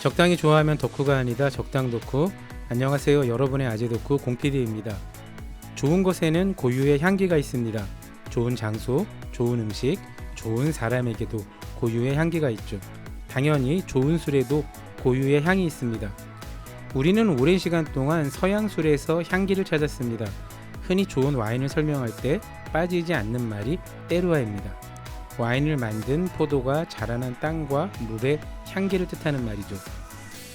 적당히 좋아하면 덕후가 아니다. 적당 덕후. 안녕하세요. 여러분의 아재 덕후 공PD입니다. 좋은 것에는 고유의 향기가 있습니다. 좋은 장소, 좋은 음식, 좋은 사람에게도 고유의 향기가 있죠. 당연히 좋은 술에도 고유의 향이 있습니다. 우리는 오랜 시간 동안 서양 술에서 향기를 찾았습니다. 흔히 좋은 와인을 설명할 때 빠지지 않는 말이 때루아입니다. 와인을 만든 포도가 자라난 땅과 물의 향기를 뜻하는 말이죠.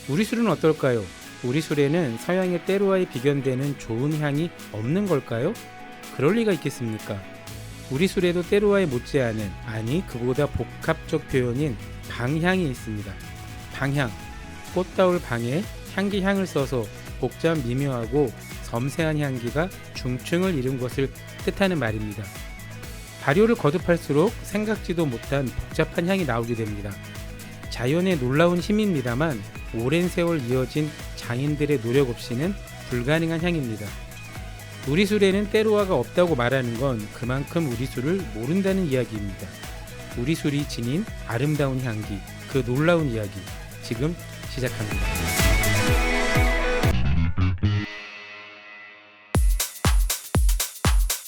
우리 술은 어떨까요? 우리 술에는 서양의 때루아에 비견되는 좋은 향이 없는 걸까요? 그럴 리가 있겠습니까? 우리 술에도 때루아에 못지않은, 아니 그보다 복합적 표현인 방향이 있습니다. 방향, 꽃다울 방에 향기향을 써서 복잡 미묘하고 섬세한 향기가 중층을 이룬 것을 뜻하는 말입니다. 발효를 거듭할수록 생각지도 못한 복잡한 향이 나오게 됩니다. 자연의 놀라운 힘입니다만 오랜 세월 이어진 장인들의 노력 없이는 불가능한 향입니다. 우리 술에는 때루아가 없다고 말하는 건 그만큼 우리 술을 모른다는 이야기입니다. 우리 술이 지닌 아름다운 향기, 그 놀라운 이야기 지금 시작합니다.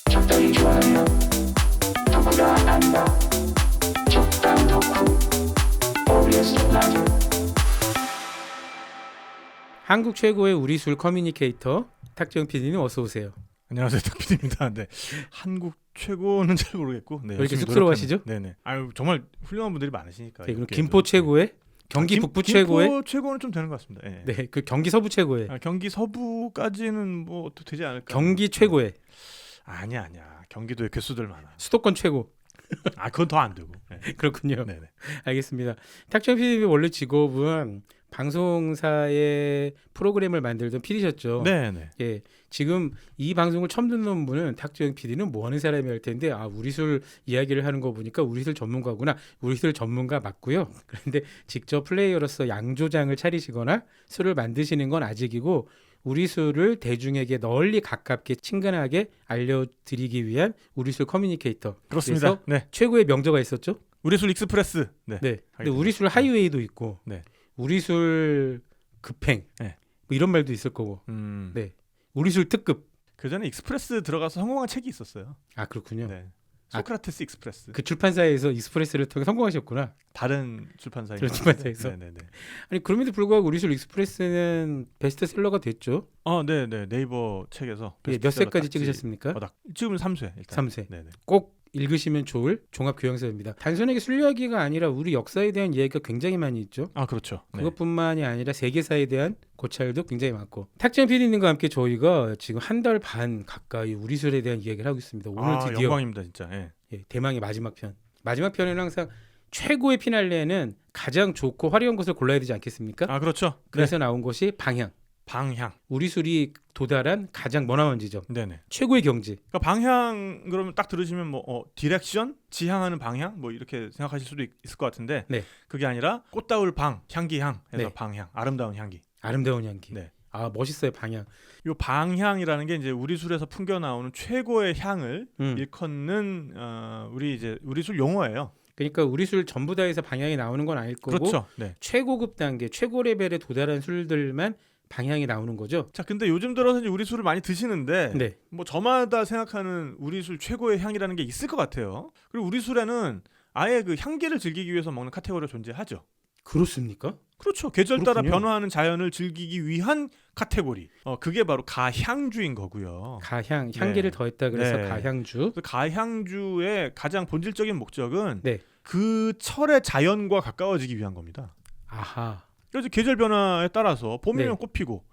적당히 좋아하면 덕후가 안다. 적당 덕후 OBS 라디오. 한국 최고의 우리 술 커뮤니케이터 탁재영 PD님 어서 오세요. 안녕하세요, 탁PD입니다. 네, 한국 최고는 잘 모르겠고, 네, 왜 이렇게 열심히 쑥스러워하시죠? 네네. 아유 정말 훌륭한 분들이 많으시니까. 네, 그럼 이렇게 김포 좀, 최고의, 경기 북부 최고의, 김포 최고는 좀 되는 것 같습니다. 네, 네, 그 경기 서부 최고의, 경기 서부까지는 뭐 또 되지 않을까. 경기 최고의, 아니야. 경기도에 괴수들 많아. 수도권 최고. 그건 더 안 되고. 네. 그렇군요. 네네. 알겠습니다. 탁재영 PD님이 원래 직업은 방송사의 프로그램을 만들던 PD셨죠. 네네. 예, 지금 이 방송을 처음 듣는 분은 탁재영 PD는 뭐 하는 사람이 할 텐데, 우리 술 이야기를 하는 거 보니까 우리 술 전문가구나. 우리 술 전문가 맞고요. 그런데 직접 플레이어로서 양조장을 차리시거나 술을 만드시는 건 아직이고, 우리 술을 대중에게 널리 가깝게 친근하게 알려드리기 위한 우리 술 커뮤니케이터. 그렇습니다. 그래서 네. 최고의 명저가 있었죠. 우리 술 익스프레스. 네. 네. 근데 우리 술 하이웨이도 있고, 네. 우리 술 급행, 네. 뭐 이런 말도 있을 거고, 네. 우리 술 특급. 그 전에 익스프레스 들어가서 성공한 책이 있었어요. 그렇군요. 네. 소크라테스 익스프레스. 그 출판사에서 익스프레스를 통해 성공하셨구나. 다른 출판사에서. 다른 출판사에서. 네네네. 아니 그럼에도 불구하고 우리 술 익스프레스는 베스트셀러가 됐죠. 네네. 네이버 책에서. 예, 몇 세까지 찍으셨습니까? 지금은 3쇄. 일단. 3쇄. 네네. 꼭 읽으시면 좋을 종합교양서입니다. 단순하게 술 이야기가 아니라 우리 역사에 대한 이야기가 굉장히 많이 있죠. 그렇죠. 네. 그것뿐만이 아니라 세계사에 대한 고찰도 굉장히 많고, 탁재영 PD님과 함께 저희가 지금 한 달 반 가까이 우리 술에 대한 이야기를 하고 있습니다. 오늘 드디어 영광입니다, 진짜. 예. 대망의 마지막 편. 마지막 편에는 항상 최고의 피날레는 가장 좋고 화려한 것을 골라야 되지 않겠습니까? 그렇죠. 그래서 나온 것이 방향. 방향. 우리 술이 도달한 가장 머나먼 지점. 네네. 최고의 경지. 그러니까 방향 그러면 딱 들으시면 디렉션, 지향하는 방향 뭐 이렇게 생각하실 수도 있을 것 같은데, 네. 그게 아니라 꽃다울 방, 향기향 해서 네. 방향, 아름다운 향기. 아름다운 향기. 네. 멋있어요, 방향. 요 방향이라는 게 이제 우리 술에서 풍겨 나오는 최고의 향을 일컫는 우리 술 용어예요. 그러니까 우리 술 전부 다 해서 방향이 나오는 건 아닐 거고, 그렇죠. 네. 최고급 단계, 최고 레벨에 도달한 술들만 방향이 나오는 거죠. 자, 근데 요즘 들어서 이제 우리 술을 많이 드시는데, 네. 뭐 저마다 생각하는 우리 술 최고의 향이라는 게 있을 것 같아요. 그리고 우리 술에는 아예 그 향기를 즐기기 위해서 먹는 카테고리가 존재하죠. 그렇습니까? 그렇죠. 계절 따라 그렇군요. 변화하는 자연을 즐기기 위한 카테고리. 그게 바로 가향주인 거고요. 가향, 향기를 네. 더했다 그래서 네. 가향주. 그래서 가향주의 가장 본질적인 목적은 네. 그 철의 자연과 가까워지기 위한 겁니다. 아하. 그래서 계절 변화에 따라서 봄이면 네. 꽃 피고,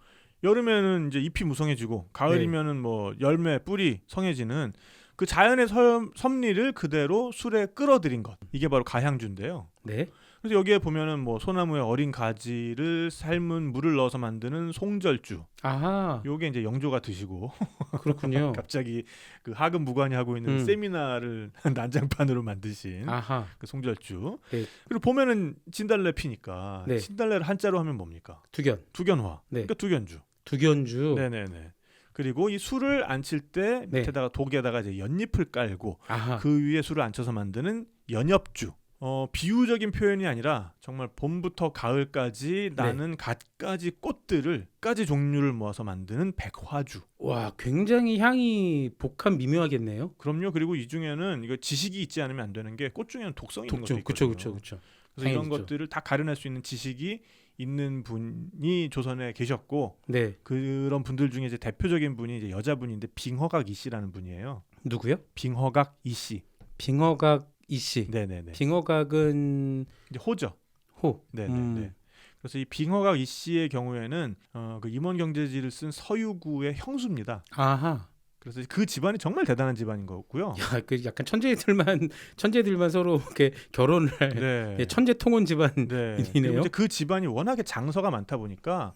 여름에는 이제 잎이 무성해지고, 가을이면은 뭐 열매, 뿌리 성해지는 그 자연의 섭리를 그대로 술에 끌어들인 것. 이게 바로 가향주인데요. 네. 그래서 여기에 보면은 뭐 소나무의 어린 가지를 삶은 물을 넣어서 만드는 송절주. 아하. 요게 이제 영조가 드시고 그렇군요. 갑자기 그 하급 무관이 하고 있는 세미나를 난장판으로 만드신 아하. 그 송절주. 네. 그리고 보면은 진달래 피니까 네. 진달래를 한자로 하면 뭡니까? 두견. 두견화. 네. 그러니까 두견주. 두견주. 네네네. 그리고 이 술을 안칠 때 네. 밑에다가 독에다가 이제 연잎을 깔고 아하. 그 위에 술을 앉혀서 만드는 연엽주. 비유적인 표현이 아니라 정말 봄부터 가을까지 나는 갖가지 꽃들을 가지 종류를 모아서 만드는 백화주. 와, 굉장히 향이 복합 미묘하겠네요. 그럼요. 그리고 이 중에는 이거 지식이 있지 않으면 안 되는 게 꽃 중에는 독성이 있는 것도 있거든요. 그렇죠. 그래서 이런 당연히죠. 것들을 다 가려낼 수 있는 지식이 있는 분이 조선에 계셨고 네. 그런 분들 중에 이제 대표적인 분이 이제 여자분인데 빙허각 이씨라는 분이에요. 누구요? 빙허각 이씨. 빙허각 이씨. 네네네. 빙허각은 이제 호죠. 호. 네네네. 그래서 이 빙허각 이씨의 경우에는 그 임원경제지를 쓴 서유구의 형수입니다. 아하. 그래서 그 집안이 정말 대단한 집안인 거고요. 야, 그 약간 천재들만 서로 이렇게 결혼을 할 네. 천재 통혼 집안이네요. 네. 그리고 이제 그 집안이 워낙에 장서가 많다 보니까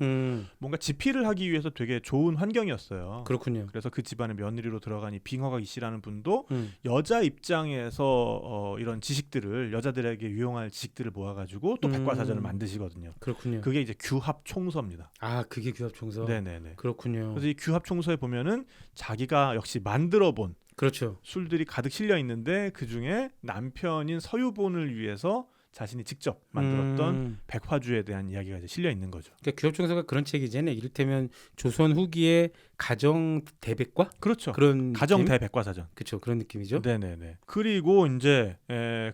뭔가 집필을 하기 위해서 되게 좋은 환경이었어요. 그렇군요. 그래서 그 집안의 며느리로 들어간 이 빙허각 이씨라는 분도 음. 여자 입장에서 이런 지식들을 여자들에게 유용할 지식들을 모아가지고 또 백과사전을 만드시거든요. 그렇군요. 그게 이제 규합총서입니다. 아, 그게 규합총서. 네네네. 그렇군요. 그래서 이 규합총서에 보면은 자기가 역시 만들어본 그렇죠. 술들이 가득 실려 있는데 그 중에 남편인 서유본을 위해서 자신이 직접 만들었던 백화주에 대한 이야기가 이제 실려 있는 거죠. 그러니까 규합총서가 그런 책이잖아요. 이를테면 조선 후기의 가정 대백과 그렇죠. 그런 가정 느낌? 대백과사전. 그렇죠. 그런 느낌이죠. 네네네. 그리고 이제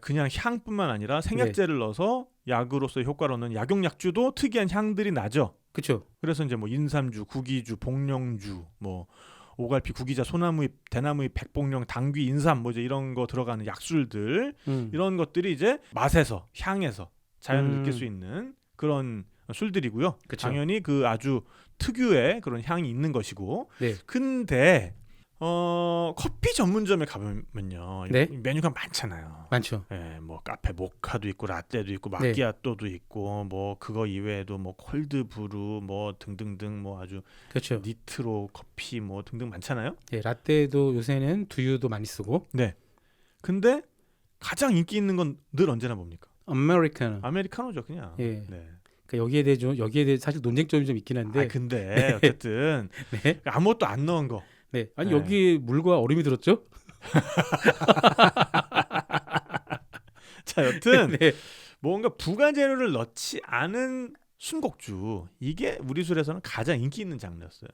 그냥 향뿐만 아니라 생약제를 넣어서 약으로서의 효과를 얻는 약용약주도 특이한 향들이 나죠. 그렇죠. 그래서 이제 뭐 인삼주, 구기주, 복령주, 뭐 오갈피, 구기자, 소나무잎, 대나무잎, 백복령, 당귀, 인삼 뭐 이제 이런 거 들어가는 약술들 이런 것들이 이제 맛에서 향에서 자연을 느낄 수 있는 그런 술들이고요. 그쵸. 당연히 그 아주 특유의 그런 향이 있는 것이고. 네. 근데 커피 전문점에 가보면요, 네. 메뉴가 많잖아요. 많죠. 예, 뭐 카페 모카도 있고 라떼도 있고 네. 마키아토도 있고 뭐 그거 이외에도 뭐 콜드 브루 뭐 등등등 뭐 아주 그렇죠. 니트로 커피 뭐 등등 많잖아요. 예, 라떼도 요새는 두유도 많이 쓰고 네. 근데 가장 인기 있는 건 늘 언제나 뭡니까? 아메리카노. 아메리카노죠, 그냥. 예. 네. 그러니까 여기에 대해 사실 논쟁점이 좀 있긴 한데. 근데 어쨌든 네. 아무것도 안 넣은 거. 네. 아니 네. 여기 물과 얼음이 들었죠? 자, 여튼 네. 뭔가 부가재료를 넣지 않은 순곡주, 이게 우리 술에서는 가장 인기 있는 장르였어요.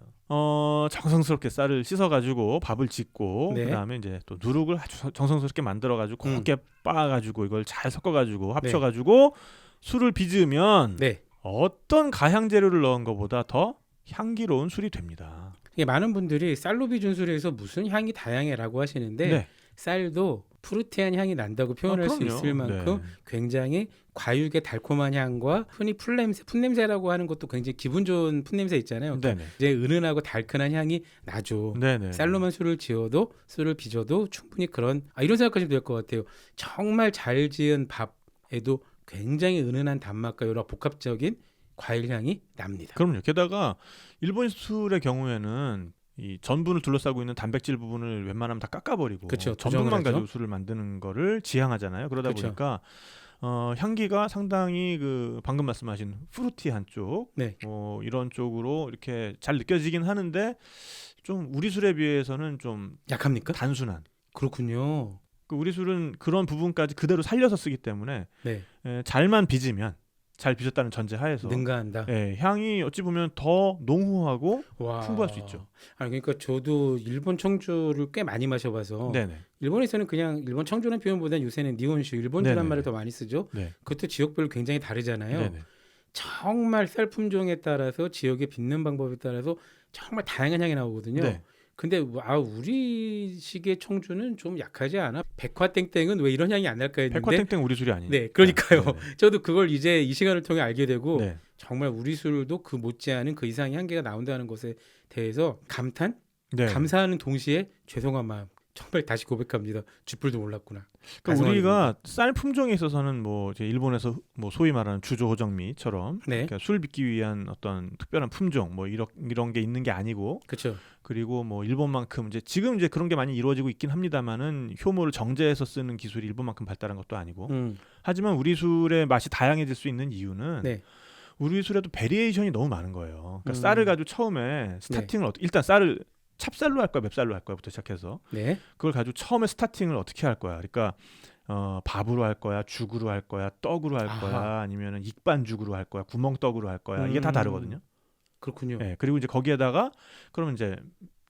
정성스럽게 쌀을 씻어가지고 밥을 짓고 네. 그다음에 이제 또 누룩을 아주 정성스럽게 만들어가지고 곱게 빻아가지고 이걸 잘 섞어가지고 합쳐가지고 술을 빚으면 네. 어떤 가향재료를 넣은 것보다 더 향기로운 술이 됩니다. 이게 많은 분들이 쌀로 빚은 술에서 무슨 향이 다양해라고 하시는데 네. 쌀도 푸르티한 향이 난다고 표현할 수 그럼요. 있을 만큼 네. 굉장히 과육의 달콤한 향과 흔히 풋냄새라고 하는 것도 굉장히 기분 좋은 풋냄새 있잖아요. 네네. 이제 은은하고 달큰한 향이 나죠. 네네. 쌀로만 술을 지어도 술을 빚어도 충분히 그런 이런 생각하시면 될 것 같아요. 정말 잘 지은 밥에도 굉장히 은은한 단맛과 여러 복합적인 과일 향이 납니다. 그럼요. 게다가 일본 술의 경우에는 이 전분을 둘러싸고 있는 단백질 부분을 웬만하면 다 깎아버리고 그쵸, 전분만 조정을 하죠. 가지고 술을 만드는 거를 지향하잖아요. 그러다 그쵸. 보니까 향기가 상당히 그 방금 말씀하신 프루티한 쪽, 네. 이런 쪽으로 이렇게 잘 느껴지긴 하는데 좀 우리 술에 비해서는 좀 약합니까? 단순한. 그렇군요. 그 우리 술은 그런 부분까지 그대로 살려서 쓰기 때문에 네. 잘만 빚으면 잘 빚었다는 전제하에서 능가한다. 향이 어찌 보면 더 농후하고 와. 풍부할 수 있죠. 그러니까 저도 일본 청주를 꽤 많이 마셔봐서 네네. 일본에서는 그냥 일본 청주라는 표현보다는 요새는 니혼슈, 일본주란 네네네. 말을 더 많이 쓰죠. 네. 그것도 지역별로 굉장히 다르잖아요. 네네. 정말 쌀 품종에 따라서 지역에 빚는 방법에 따라서 정말 다양한 향이 나오거든요. 네. 근데 우리식의 청주는 좀 약하지 않아? 백화땡땡은 왜 이런 향이 안 날까 했는데 백화땡땡 우리 술이 아니에요. 네, 그러니까요. 네네. 저도 그걸 이제 이 시간을 통해 알게 되고 네. 정말 우리 술도 그 못지않은 그 이상의 향기가 나온다는 것에 대해서 감탄, 네. 감사하는 동시에 죄송한 마음. 정말 다시 고백합니다. 쥐뿔도 몰랐구나. 그러니까 우리가 쌀 품종에 있어서는 뭐 이제 일본에서 뭐 소위 말하는 주조 호정미처럼 네. 그러니까 술 빚기 위한 어떤 특별한 품종 뭐 이런 게 있는 게 아니고 그렇죠. 그리고 뭐 일본만큼 이제 지금 이제 그런 게 많이 이루어지고 있긴 합니다만은 효모를 정제해서 쓰는 기술이 일본만큼 발달한 것도 아니고 하지만 우리 술의 맛이 다양해질 수 있는 이유는 네. 우리 술에도 베리에이션이 너무 많은 거예요. 그러니까 쌀을 가지고 처음에 스타팅을 일단 쌀을 찹쌀로 할 거야, 맵쌀로 할 거야부터 시작해서 네. 그걸 가지고 처음에 스타팅을 어떻게 할 거야. 그러니까 밥으로 할 거야, 죽으로 할 거야, 떡으로 할 거야, 아니면은 익반죽으로 할 거야, 구멍떡으로 할 거야. 이게 다 다르거든요. 그렇군요. 네, 그리고 이제 거기에다가 그러면 이제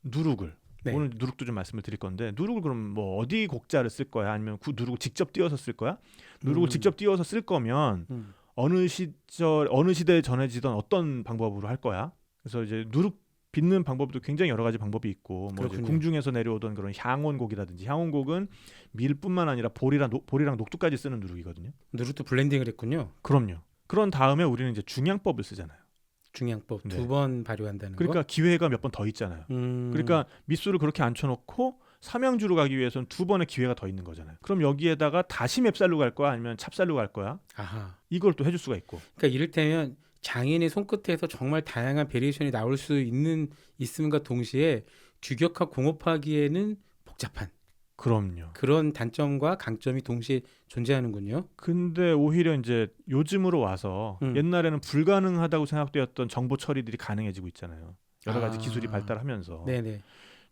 누룩을 네. 오늘 누룩도 좀 말씀을 드릴 건데 누룩을 그럼 뭐 어디 곡자를 쓸 거야, 아니면 그 누룩을 직접 띄워서 쓸 거야? 누룩을 직접 띄워서 쓸 거면 어느 시절 어느 시대에 전해지던 어떤 방법으로 할 거야? 그래서 이제 누룩 빚는 방법도 굉장히 여러 가지 방법이 있고 뭐 이제 궁중에서 내려오던 그런 향원곡이라든지 향원곡은 밀뿐만 아니라 볼이랑 녹두까지 쓰는 누룩이거든요. 누룩도 블렌딩을 했군요. 그럼요. 그런 다음에 우리는 이제 중양법을 쓰잖아요. 중양법 네. 2번 발효한다는 그러니까 거. 기회가 몇 번 더 있잖아요. 그러니까 밑술을 그렇게 앉혀놓고 삼양주로 가기 위해서는 2번의 기회가 더 있는 거잖아요. 그럼 여기에다가 다시 맵쌀로 갈 거야, 아니면 찹쌀로 갈 거야? 아하. 이걸 또 해줄 수가 있고. 그러니까 이를테면 장인의 손끝에서 정말 다양한 베리에이션이 나올 수 있음과 동시에 규격화 공업하기에는 복잡한 그럼요. 그런 단점과 강점이 동시에 존재하는군요. 근데 오히려 이제 요즘으로 와서 옛날에는 불가능하다고 생각되었던 정보 처리들이 가능해지고 있잖아요. 여러 가지 기술이 발달하면서. 네네.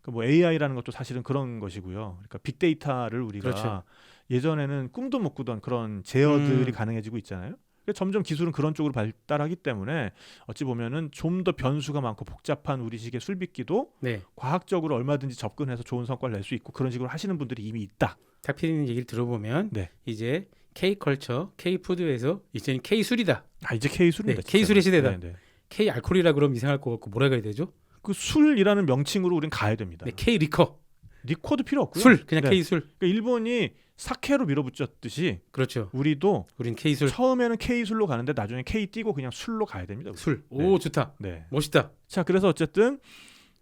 뭐 AI라는 것도 사실은 그런 것이고요. 그러니까 빅데이터를 우리가 그렇죠. 예전에는 꿈도 못 꾸던 그런 제어들이 가능해지고 있잖아요. 점점 기술은 그런 쪽으로 발달하기 때문에 어찌 보면은 좀 더 변수가 많고 복잡한 우리식의 술빚기도 네. 과학적으로 얼마든지 접근해서 좋은 성과를 낼 수 있고 그런 식으로 하시는 분들이 이미 있다. 탁피디님 얘기를 들어보면 네. 이제 K컬처, K푸드에서 이제는 K술이다. 아 이제 K술입니다. 네, K술의 시대다. 네, 네. K알코올이라 그러면 이상할 것 같고 뭐라 그래야 되죠? 그 술이라는 명칭으로 우린 가야 됩니다. 네, K리커. 리코도 필요 없고요. 술, 그냥 네. K술. 그러니까 일본이 사케로 밀어붙였듯이 그렇죠. 우리도 우린 K술. 처음에는 K술로 가는데 나중에 K 띄고 그냥 술로 가야 됩니다. 우리. 술. 네. 오, 좋다. 네. 멋있다. 자, 그래서 어쨌든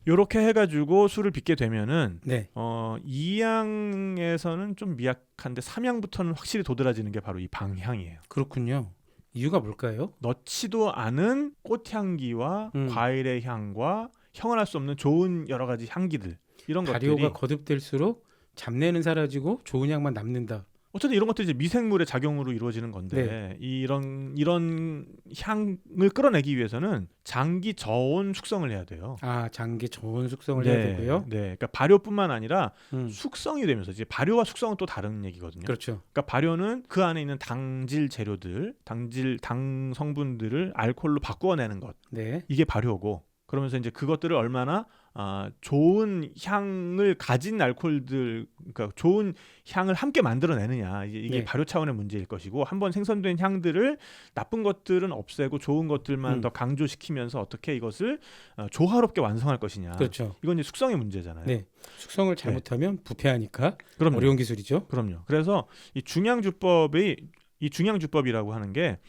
요렇게 해가지고 술을 빚게 되면은 네. 2향에서는 좀 미약한데 3향부터는 확실히 도드라지는 게 바로 이 방향이에요. 그렇군요. 이유가 뭘까요? 넣지도 않은 꽃향기와 과일의 향과 형언할 수 없는 좋은 여러 가지 향기들 이런 발효가 것들이 거듭될수록 잡내는 사라지고 좋은 향만 남는다. 어쨌든 이런 것들이 이제 미생물의 작용으로 이루어지는 건데 네. 이런 향을 끌어내기 위해서는 장기 저온 숙성을 해야 돼요. 아, 장기 저온 숙성을 네, 해야 되고요. 네, 그러니까 발효뿐만 아니라 음, 숙성이 되면서 이제 발효와 숙성은 또 다른 얘기거든요. 그렇죠. 그러니까 발효는 그 안에 있는 당질 재료들, 당 성분들을 알코올로 바꾸어내는 것. 네. 이게 발효고 그러면서 이제 그것들을 얼마나 좋은 향을 가진 알코올들, 그러니까 좋은 향을 함께 만들어내느냐 이게 네. 발효 차원의 문제일 것이고 한번 생성된 향들을 나쁜 것들은 없애고 좋은 것들만 더 강조시키면서 어떻게 이것을 조화롭게 완성할 것이냐. 그렇죠. 이건 이제 숙성의 문제잖아요. 네. 숙성을 잘못하면 부패하니까 그럼요. 어려운 기술이죠. 그럼요. 그래서 이 중양주법이라고 하는 게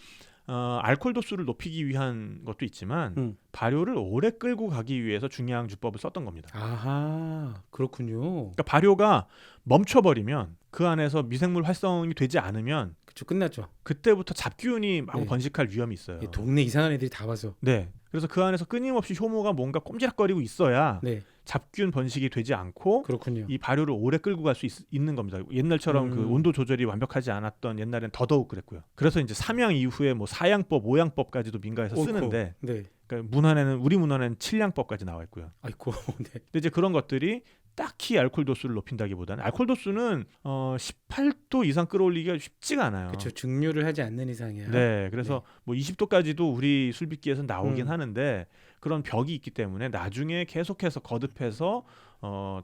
알코올 도수를 높이기 위한 것도 있지만 발효를 오래 끌고 가기 위해서 중양주법을 썼던 겁니다. 아하, 그렇군요. 그러니까 발효가 멈춰버리면 그 안에서 미생물 활성이 되지 않으면 그렇죠. 끝났죠. 그때부터 잡균이 막 네. 번식할 위험이 있어요. 이 동네 이상한 애들이 다 와서. 네. 그래서 그 안에서 끊임없이 효모가 뭔가 꼼지락거리고 있어야 네. 잡균 번식이 되지 않고 그렇군요. 이 발효를 오래 끌고 갈 수 있는 겁니다. 옛날처럼 그 온도 조절이 완벽하지 않았던 옛날엔 더더욱 그랬고요. 그래서 이제 3향 이후에 뭐 4향법, 5향법까지도 민가에서 옳고. 쓰는데 네. 그러니까 우리 문헌에는 7향법까지 나와 있고요. 아이고. 네. 근데 이제 그런 것들이 딱히 알코올 도수를 높인다기보다는 알코올 도수는 18도 이상 끌어올리기가 쉽지가 않아요. 그렇죠. 증류를 하지 않는 이상이야. 네, 그래서 뭐 20도까지도 우리 술빚기에서 나오긴 하는데 그런 벽이 있기 때문에 나중에 계속해서 거듭해서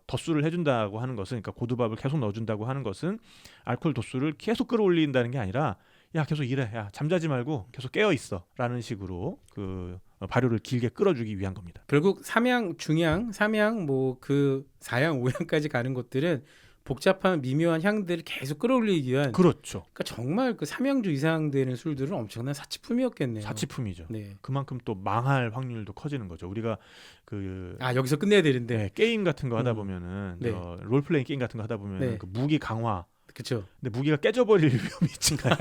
덧술을 해준다고 하는 것은, 그러니까 고두밥을 계속 넣어준다고 하는 것은 알코올 도수를 계속 끌어올린다는 게 아니라 야 계속 일해, 야 잠자지 말고 계속 깨어 있어라는 식으로 그 발효를 길게 끌어주기 위한 겁니다. 결국 삼양, 중양, 삼양, 뭐 그 4양, 5양까지 가는 것들은 복잡한 미묘한 향들을 계속 끌어올리기 위한 그렇죠. 그러니까 정말 그 삼양주 이상 되는 술들은 엄청난 사치품이었겠네요. 사치품이죠. 네. 그만큼 또 망할 확률도 커지는 거죠. 우리가 그 아 여기서 끝내야 되는데. 네, 게임 같은 거 하다 음. 보면은 네. 롤플레잉 게임 같은 거 하다 보면 네. 그 무기 강화 그렇죠. 근데 무기가 깨져버릴 위험이 있잖아요.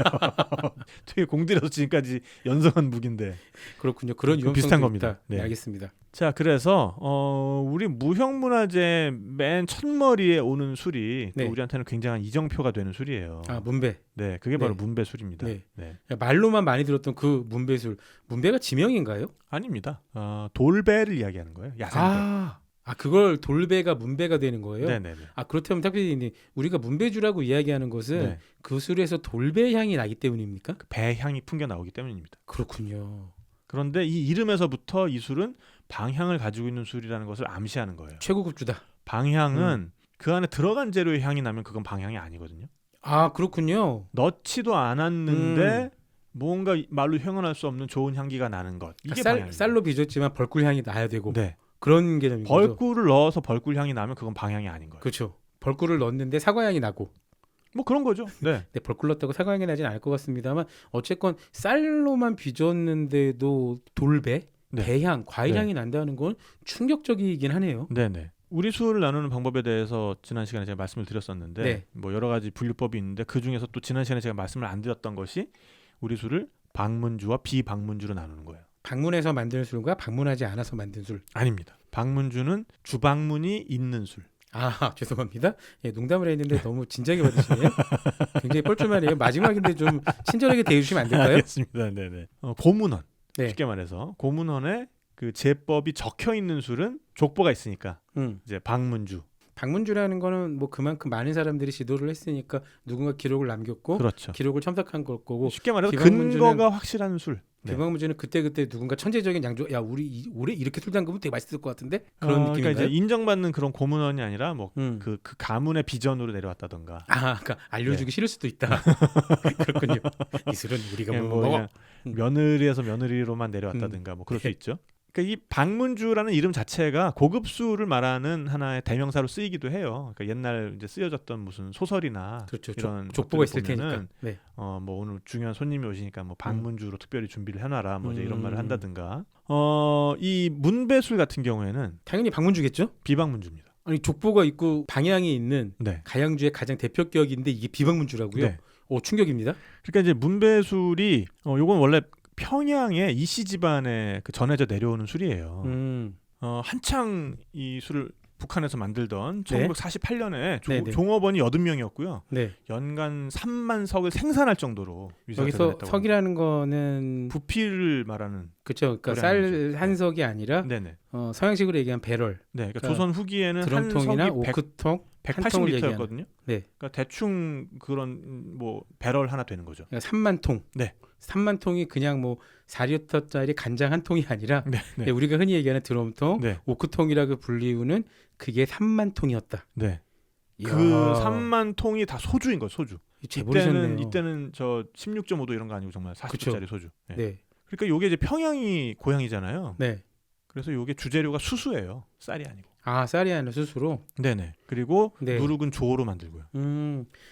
되게 공들여서 지금까지 연성한 무기인데. 그렇군요. 그런 그 유용성도 비슷한 있다. 겁니다. 네. 알겠습니다. 자, 그래서 우리 무형문화재 맨 첫머리에 오는 술이 또 네. 우리한테는 굉장한 이정표가 되는 술이에요. 아 문배. 네, 그게 바로 네. 문배술입니다. 네. 네. 말로만 많이 들었던 그 문배술. 문배가 지명인가요? 아닙니다. 돌배를 이야기하는 거예요. 야생배. 아 그걸 돌배가 문배가 되는 거예요? 네네네. 아 그렇다면 탁피디님 우리가 문배주라고 이야기하는 것은 네. 그 술에서 돌배 향이 나기 때문입니까? 그 배 향이 풍겨 나오기 때문입니다. 그렇군요. 그런데 이 이름에서부터 이 술은 방향을 가지고 있는 술이라는 것을 암시하는 거예요. 최고급 주다. 방향은 그 안에 들어간 재료의 향이 나면 그건 방향이 아니거든요. 아 그렇군요. 넣지도 않았는데 뭔가 말로 표현할 수 없는 좋은 향기가 나는 것. 이게 방향입니다. 쌀로 빚었지만 벌꿀 향이 나야 되고 네. 그런 개념인 거죠. 벌꿀을 넣어서 벌꿀 향이 나면 그건 방향이 아닌 거예요. 그렇죠. 벌꿀을 넣었는데 사과 향이 나고 뭐 그런 거죠. 네. 근데 벌꿀 넣었다고 사과 향이 나진 않을 것 같습니다만 어쨌건 쌀로만 빚었는데도 돌배, 네. 배향, 과일 네. 향이 난다는 건 충격적이긴 하네요. 네네. 우리 술을 나누는 방법에 대해서 지난 시간에 제가 말씀을 드렸었는데 네. 뭐 여러 가지 분류법이 있는데 그 중에서 또 지난 시간에 제가 말씀을 안 드렸던 것이 우리 술을 방문주와 비방문주로 나누는 거예요. 방문해서 만든 술과 방문하지 않아서 만든 술. 아닙니다. 방문주는 주방문이 있는 술. 아 죄송합니다. 예, 농담을 했는데 너무 진지하게 받으시네요. 굉장히 뻘쭘하네요. 마지막인데 좀 친절하게 대해주시면 안 될까요? 알겠습니다. 네네. 고문원. 네. 쉽게 말해서 고문원에 그 제법이 적혀 있는 술은 족보가 있으니까 이제 방문주. 방문주라는 거는 뭐 그만큼 많은 사람들이 지도를 했으니까 누군가 기록을 남겼고 그렇죠. 기록을 첨삭한 걸 거고 쉽게 말해서 비방문주는- 근거가 확실한 술. 네. 비방문주는 그때그때 누군가 천재적인 양조 야 우리 올해 이렇게 술 담그면 되게 맛있을 것 같은데 그런 그러니까 느낌인가요? 이제 인정받는 그런 고문원이 아니라 뭐 음. 그 가문의 비전으로 내려왔다던가. 아, 그러니까 알려주기 싫을 수도 있다. 그렇군요. 이 술은 우리가 그냥 뭐 뭐 먹어. 그냥 며느리에서 며느리로만 내려왔다든가 뭐 그럴 수 네. 있죠. 그러니까 이 방문주라는 이름 자체가 고급술을 말하는 하나의 대명사로 쓰이기도 해요. 그러니까 옛날 이제 쓰여졌던 무슨 소설이나 그렇죠. 이런 족보가 것들을 있을 보면은 테니까. 네. 뭐 오늘 중요한 손님이 오시니까 뭐 방문주로 특별히 준비를 해놔라 뭐 이제 이런 말을 음. 한다든가. 이 문배술 같은 경우에는 당연히 방문주겠죠? 비방문주입니다. 아니 족보가 있고 방향이 있는 네. 가양주의 가장 대표격인데 이게 비방문주라고요? 네. 오 충격입니다. 그러니까 이제 문배술이 요건 원래 평양의 이씨 집안에 그 전해져 내려오는 술이에요. 한창 이 술을 북한에서 만들던 네. 1948년에 네, 네. 종업원이 80명이었고요. 네. 연간 3만 석을 생산할 정도로 위상을 여기서 드러냈다고 합니다. 석이라는 거는 부피를 말하는. 그렇죠. 그러니까 그래, 아니죠. 쌀 한 석이 아니라 네네. 서양식으로 얘기한 배럴, 네, 그러니까 그러니까 조선 후기에는 한 드럼통이나 석이 오크통, 한 통을 얘기하는. 180리터였거든요. 네. 그러니까 대충 그런 뭐 배럴 하나 되는 거죠. 그러니까 3만 통. 네. 3만 통이 그냥 뭐 4리터짜리 간장 한 통이 아니라 네, 네. 우리가 흔히 얘기하는 드럼통, 네. 오크통이라고 불리우는 그게 3만 통이었다. 네. 그 이야, 3만 통이 다 소주인 거예요, 소주. 재벌이셨네요. 이때는 저 16.5도 이런 거 아니고 정말 40도짜리 소주. 네. 네. 그러니까 요게 이제 평양이 고향이잖아요. 네. 그래서 요게 주재료가 수수예요. 쌀이 아니고. 아, 쌀이 아니라 스스로. 네네. 그리고 네. 누룩은 조로 만들고요.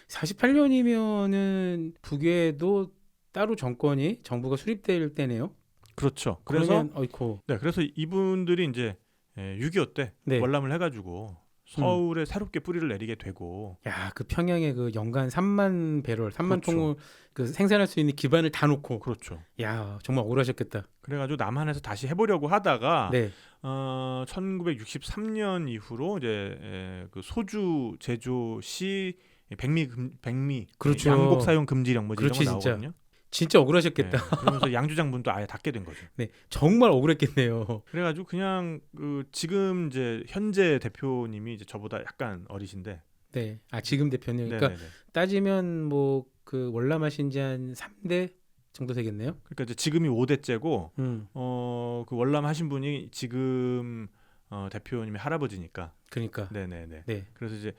48년이면은 북에도 따로 정부가 수립될 때네요. 그렇죠. 그래서 그러면 어이코. 네, 그래서 이분들이 이제 6.25 때 네. 월남을 해가지고 서울에 새롭게 뿌리를 내리게 되고. 야, 그 평양에 그 연간 3만 배럴, 3만 그렇죠. 통을 그 생산할 수 있는 기반을 다 놓고. 그렇죠. 야, 정말 억울하셨겠다. 그래가지고 남한에서 다시 해보려고 하다가 네. 1963년 이후로 이제 그 소주 제조 시 백미 그렇죠. 양복 사용 금지령 뭐 이런 거 그렇지, 진짜. 나오거든요. 진짜 억울하셨겠다. 네, 그러면서 양주장분도 아예 닫게 된 거죠. 네. 정말 억울했겠네요. 그래가지고 그냥 그 지금 이제 현재 대표님이 이제 저보다 약간 어리신데. 네. 아, 지금 대표님. 그러니까 네네네. 따지면 뭐 그 월남하신 지 한 3대 정도 되겠네요. 그러니까 이제 지금이 5대째고 음. 그 월남 하신 분이 지금 대표님의 할아버지니까. 그러니까. 네네네. 네. 그래서 이제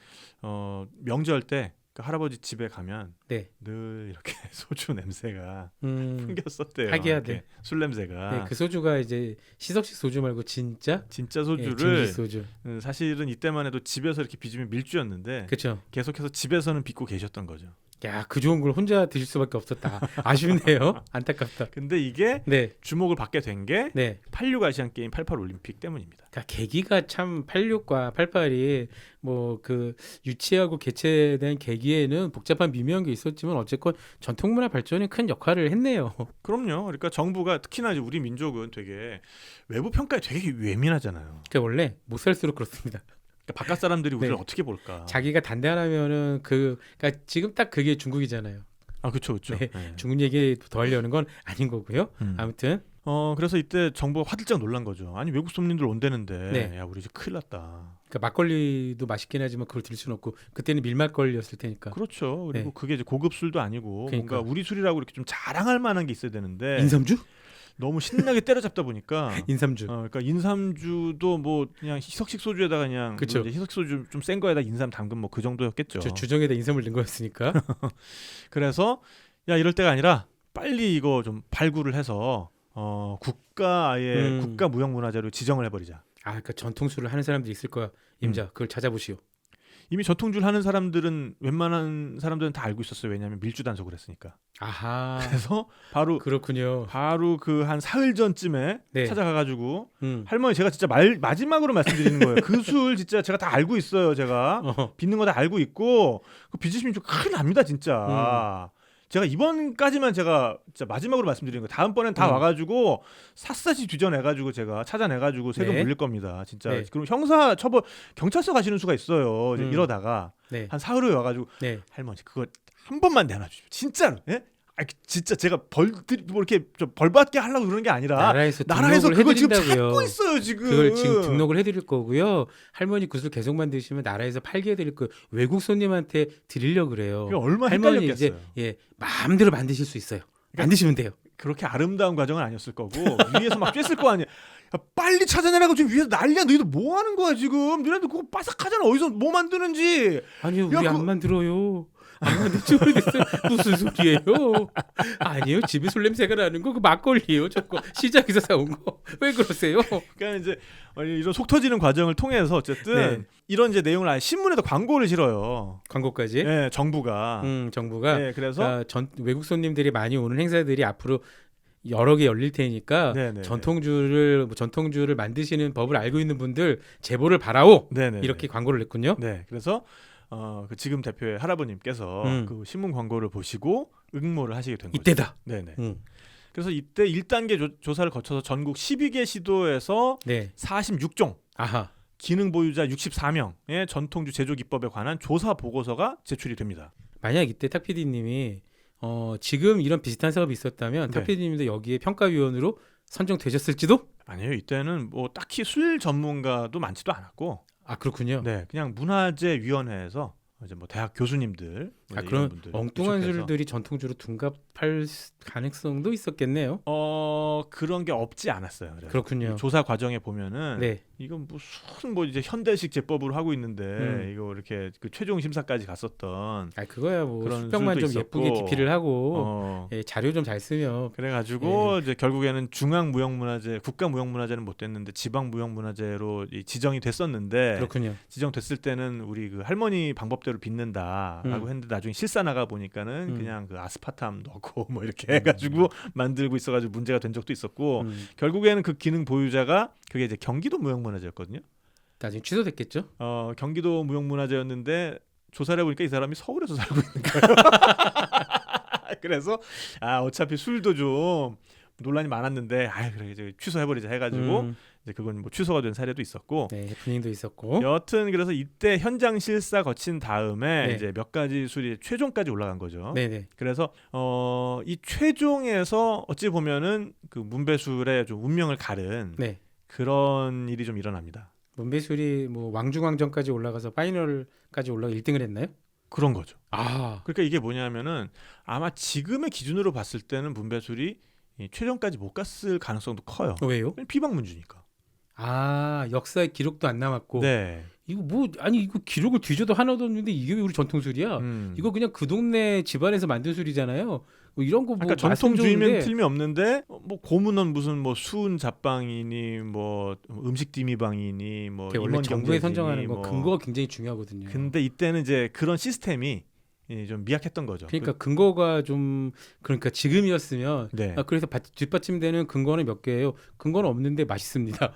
명절 때 그 할아버지 집에 가면 네. 늘 이렇게 소주 냄새가 음. 풍겼었대요. 하기야돼. 이렇게 술 냄새가. 네, 그 소주가 이제 시석식 소주 말고 진짜 진짜 네, 소주를 증기 소주. 사실은 이때만 해도 집에서 이렇게 빚으면 밀주였는데 그렇죠. 계속해서 집에서는 빚고 계셨던 거죠. 야, 그 좋은 걸 혼자 드실 수밖에 없었다. 아쉽네요. 안타깝다. 근데 이게 네. 주목을 받게 된 게 네. 86 아시안 게임 88 올림픽 때문입니다. 그러니까 계기가 참 86과 88이 뭐 그 유치하고 개최된 계기에는 복잡한 미묘한 게 있었지만 어쨌건 전통문화 발전에 큰 역할을 했네요. 그럼요. 그러니까 정부가 특히나 이제 우리 민족은 되게 외부 평가에 되게 예민하잖아요. 그러니까 원래 못 살수록 그렇습니다. 그러니까 바깥 사람들이 우리를 네. 어떻게 볼까? 자기가 단단하면은 그러니까 지금 딱 그게 중국이잖아요. 아, 그렇죠, 그렇죠. 네. 중국 얘기 더 하려는 건 아닌 거고요. 아무튼 그래서 이때 정부가 화들짝 놀란 거죠. 아니 외국 손님들 온다는데, 네. 야 우리 이제 큰일 났다. 그러니까 막걸리도 맛있긴 하지만 그걸 들 수는 없고 그때는 밀막걸리였을 테니까. 그렇죠. 그리고 네. 그게 이제 고급 술도 아니고 그러니까. 뭔가 우리 술이라고 이렇게 좀 자랑할 만한 게 있어야 되는데 인삼주? 너무 신나게 때려잡다 보니까 인삼주. 그러니까 인삼주도 뭐 그냥 희석식 소주에다가 그냥 그쵸. 뭐 이제 희석식 소주 좀 센 거에다 인삼 담근 뭐 그 정도였겠죠. 저 주정에다 인삼을 넣은 거였으니까. 그래서 야 이럴 때가 아니라 빨리 이거 좀 발굴을 해서 국가의 국가 무형문화재로 지정을 해버리자. 아, 그러니까 전통술을 하는 사람들이 있을 거야. 임자, 그걸 찾아보시오. 이미 전통줄 하는 사람들은 웬만한 사람들은 다 알고 있었어요. 왜냐하면 밀주 단속을 했으니까. 아하. 그래서 바로 그렇군요. 그 한 사흘 전쯤에 네. 찾아가가지고 음. 할머니 제가 진짜 마지막으로 말씀드리는 거예요. 그 술 진짜 제가 다 알고 있어요. 제가 빚는 거 다 알고 있고 그 빚으시면 좀 큰일 납니다 진짜. 제가 이번까지만 제가 진짜 마지막으로 말씀드리는 거예요. 다음번엔 다 와가지고 샅샅이 뒤져내가지고 제가 찾아내가지고 세금 네. 물릴 겁니다. 진짜. 네. 그럼 형사 처벌 경찰서 가시는 수가 있어요. 이제 이러다가 네. 한 사흘 후에 와가지고 네. 할머니 그거 한 번만 내놔주십시오. 진짜로. 예? 진짜 제가 뭐 이렇게 벌 받게 하려고 그러는 게 아니라 나라에서 그거 지금 해드린다고요. 찾고 있어요 지금. 그걸 지금 등록을 해드릴 거고요. 할머니 그 술 계속 만드시면 나라에서 팔게 해드릴 거예요. 외국 손님한테 드리려고 그래요. 그게 얼마나 할머니 헷갈렸겠어요. 이제 마음대로 만드실 수 있어요. 만드시면 돼요. 그렇게 아름다운 과정은 아니었을 거고 위에서 막 쬐을 거 아니야. 야, 빨리 찾아내라고 지금 위에서 난리야. 너희들 뭐 하는 거야 지금? 너희들 그거 빠삭하잖아. 어디서 뭐 만드는지. 아니요, 야, 우리 안 만들어요. 안 만들지 모르겠어요. 무슨 소리예요? 아니요, 집에 술 냄새가 나는 거 그 막걸리예요. 저거 시장에서 사온 거. 왜 그러세요? 그러니까 이제 이런 속 터지는 과정을 통해서 어쨌든 네. 이런 이제 내용을 아예 신문에도 광고를 실어요. 광고까지. 예, 정부가. 정부가 네, 그래서 외국 손님들이 많이 오는 행사들이 앞으로 여러 개 열릴 테니까 네네. 전통주를 만드시는 법을 알고 있는 분들 제보를 바라오. 네네. 이렇게 광고를 냈군요. 네, 그래서 그 지금 대표의 할아버님께서 그 신문 광고를 보시고 응모를 하시게 된 거죠. 이때다. 네네. 그래서 이때 1단계 조사를 거쳐서 전국 12개 시도에서 네. 46종 아하. 기능 보유자 64명의 전통주 제조 기법에 관한 조사 보고서가 제출이 됩니다. 만약 이때 탁 PD님이 지금 이런 비슷한 사업이 있었다면 네. 탁 PD님도 여기에 평가위원으로 선정되셨을지도? 아니에요. 이때는 뭐 딱히 술 전문가도 많지도 않았고, 아, 그렇군요. 네, 그냥 문화재위원회에서 이제 뭐 대학 교수님들, 뭐 이런 그런 분들 엉뚱한 구축해서. 술들이 전통주로 둔갑할 가능성도 있었겠네요. 그런 게 없지 않았어요. 그래서 그렇군요. 이 조사 과정에 보면은 네. 이건 무슨 뭐 이제 현대식 제법으로 하고 있는데 이거 이렇게 그 최종 심사까지 갔었던 아, 그거야 뭐 그런 수평만 좀 술도 예쁘게 있었고. DP를 하고 예, 자료 좀 잘 쓰면 그래가지고 이제 결국에는 중앙무형문화재, 국가무형문화재는 못 됐는데 지방무형문화재로 지정이 됐었는데 그렇군요. 지정됐을 때는 우리 그 할머니 방법대로 빚는다라고 했는데 나중에 실사 나가 보니까는 그냥 그 아스파탐 넣고 뭐 이렇게 해가지고 만들고 있어가지고 문제가 된 적도 있었고 결국에는 그 기능 보유자가 그게 이제 경기도 무형문화재였거든요. 나중에 취소됐겠죠? 경기도 무형문화재였는데 조사를 해보니까 이 사람이 서울에서 살고 있는 거예요. 그래서 어차피 술도 좀 논란이 많았는데 그래 이제 취소해버리자 해가지고 이제 그건 뭐 취소가 된 사례도 있었고, 네, 해프닝도 있었고. 여튼 그래서 이때 현장 실사 거친 다음에 네. 이제 몇 가지 술이 최종까지 올라간 거죠. 네네. 그래서 이 최종에서 어찌 보면은 그 문배술의 좀 운명을 가른 네. 그런 일이 좀 일어납니다. 문배술이 뭐 왕중왕전까지 올라가서 파이널까지 올라가 1등을 했나요? 그런 거죠. 아, 그러니까 이게 뭐냐면은 아마 지금의 기준으로 봤을 때는 문배술이 이 최종까지 못 갔을 가능성도 커요. 왜요? 비방문주니까. 아, 역사에 기록도 안 남았고 네. 이거 뭐 아니 이거 기록을 뒤져도 하나도 없는데 이게 왜 우리 전통술이야? 이거 그냥 그 동네 집안에서 만든 술이잖아요. 뭐 이런 거 뭐 그러니까 전통 주의면 틀림이 없는데 뭐 고문은 무슨 뭐 수은 잡방이니 뭐 음식 디미방이니 뭐 원래 임원 정부에 경제지니 선정하는 거 뭐. 근거가 굉장히 중요하거든요. 근데 이때는 이제 그런 시스템이 좀 미약했던 거죠. 그러니까 근거가 좀 그러니까 지금이었으면 네. 그래서 뒷받침되는 근거는 몇 개예요. 근거는 없는데 맛있습니다.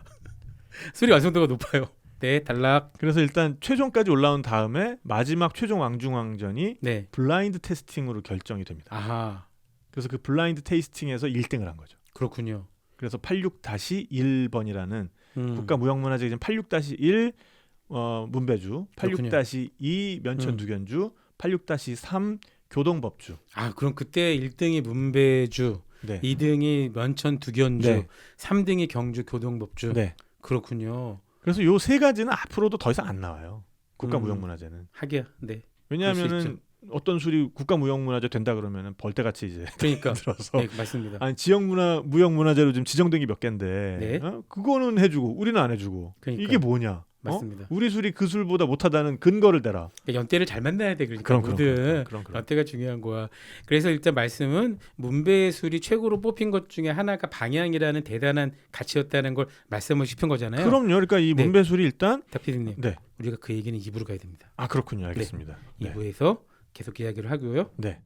술이 완성도가 높아요. 네, 단락. 그래서 일단 최종까지 올라온 다음에 마지막 최종 왕중왕전이 네. 블라인드 테스팅으로 결정이 됩니다. 아하. 그래서 그 블라인드 테이스팅에서 1등을 한 거죠. 그렇군요. 그래서 86-1번이라는 음. 국가무형문화재 기준 86-1 문배주, 그렇군요. 86-2 면천두견주, 86-3 교동법주. 아, 그럼 그때 1등이 문배주, 네. 2등이 면천두견주, 네. 3등이 경주 교동법주. 네. 그렇군요. 그래서 요 세 가지는 앞으로도 더 이상 안 나와요. 국가무형문화재는. 하기야. 네. 그럴 수 왜냐하면은 있죠. 어떤 술이 국가무형문화재 된다 그러면은 벌떼같이 이제 그러니까. 들어서 네, 맞습니다. 아니 무형문화재로 지금 지정된 게 몇 개인데 네. 그거는 해주고 우리는 안 해주고 그러니까. 이게 뭐냐? 맞습니다. 우리 술이 그 술보다 못하다는 근거를 대라. 그러니까 연대를 잘 만나야 돼. 그러니까 모든 그럼. 연대가 중요한 거야. 그래서 일단 말씀은 문배술이 최고로 뽑힌 것 중에 하나가 방향이라는 대단한 가치였다는 걸 말씀을 싶은 거잖아요. 그럼요. 그러니까 이 네. 문배술이 일단 닥피디님, 네. 우리가 그 얘기는 2부로 가야 됩니다. 아 그렇군요. 알겠습니다. 네. 2부에서 계속 이야기를 하고요. 네.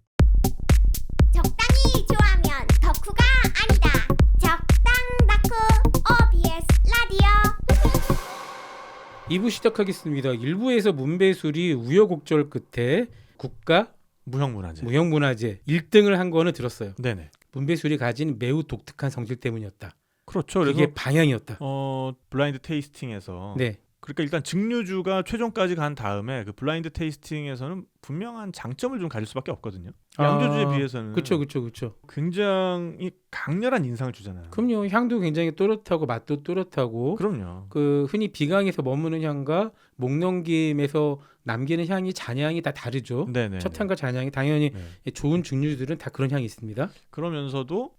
적당히 좋아하면 덕후가 아니다. 적당 덕후 OBS 라디오. 2부 시작하겠습니다. 1부에서 문배술이 우여곡절 끝에 국가 무형문화재. 무형문화재 1등을 한 거는 들었어요. 네네. 문배술이 가진 매우 독특한 성질 때문이었다. 그렇죠. 그래서 이게 방향이었다. 블라인드 테이스팅에서 네. 그러니까 일단 증류주가 최종까지 간 다음에 그 블라인드 테이스팅에서는 분명한 장점을 좀 가질 수밖에 없거든요. 양조주에 비해서는 그렇죠. 굉장히 강렬한 인상을 주잖아요. 그럼요. 향도 굉장히 또렷하고 맛도 또렷하고 그럼요. 그 흔히 비강에서 머무는 향과 목 넘김에서 남기는 향이 잔향이 다 다르죠. 네네. 첫 향과 잔향이 당연히 네. 좋은 증류들은 다 그런 향이 있습니다. 그러면서도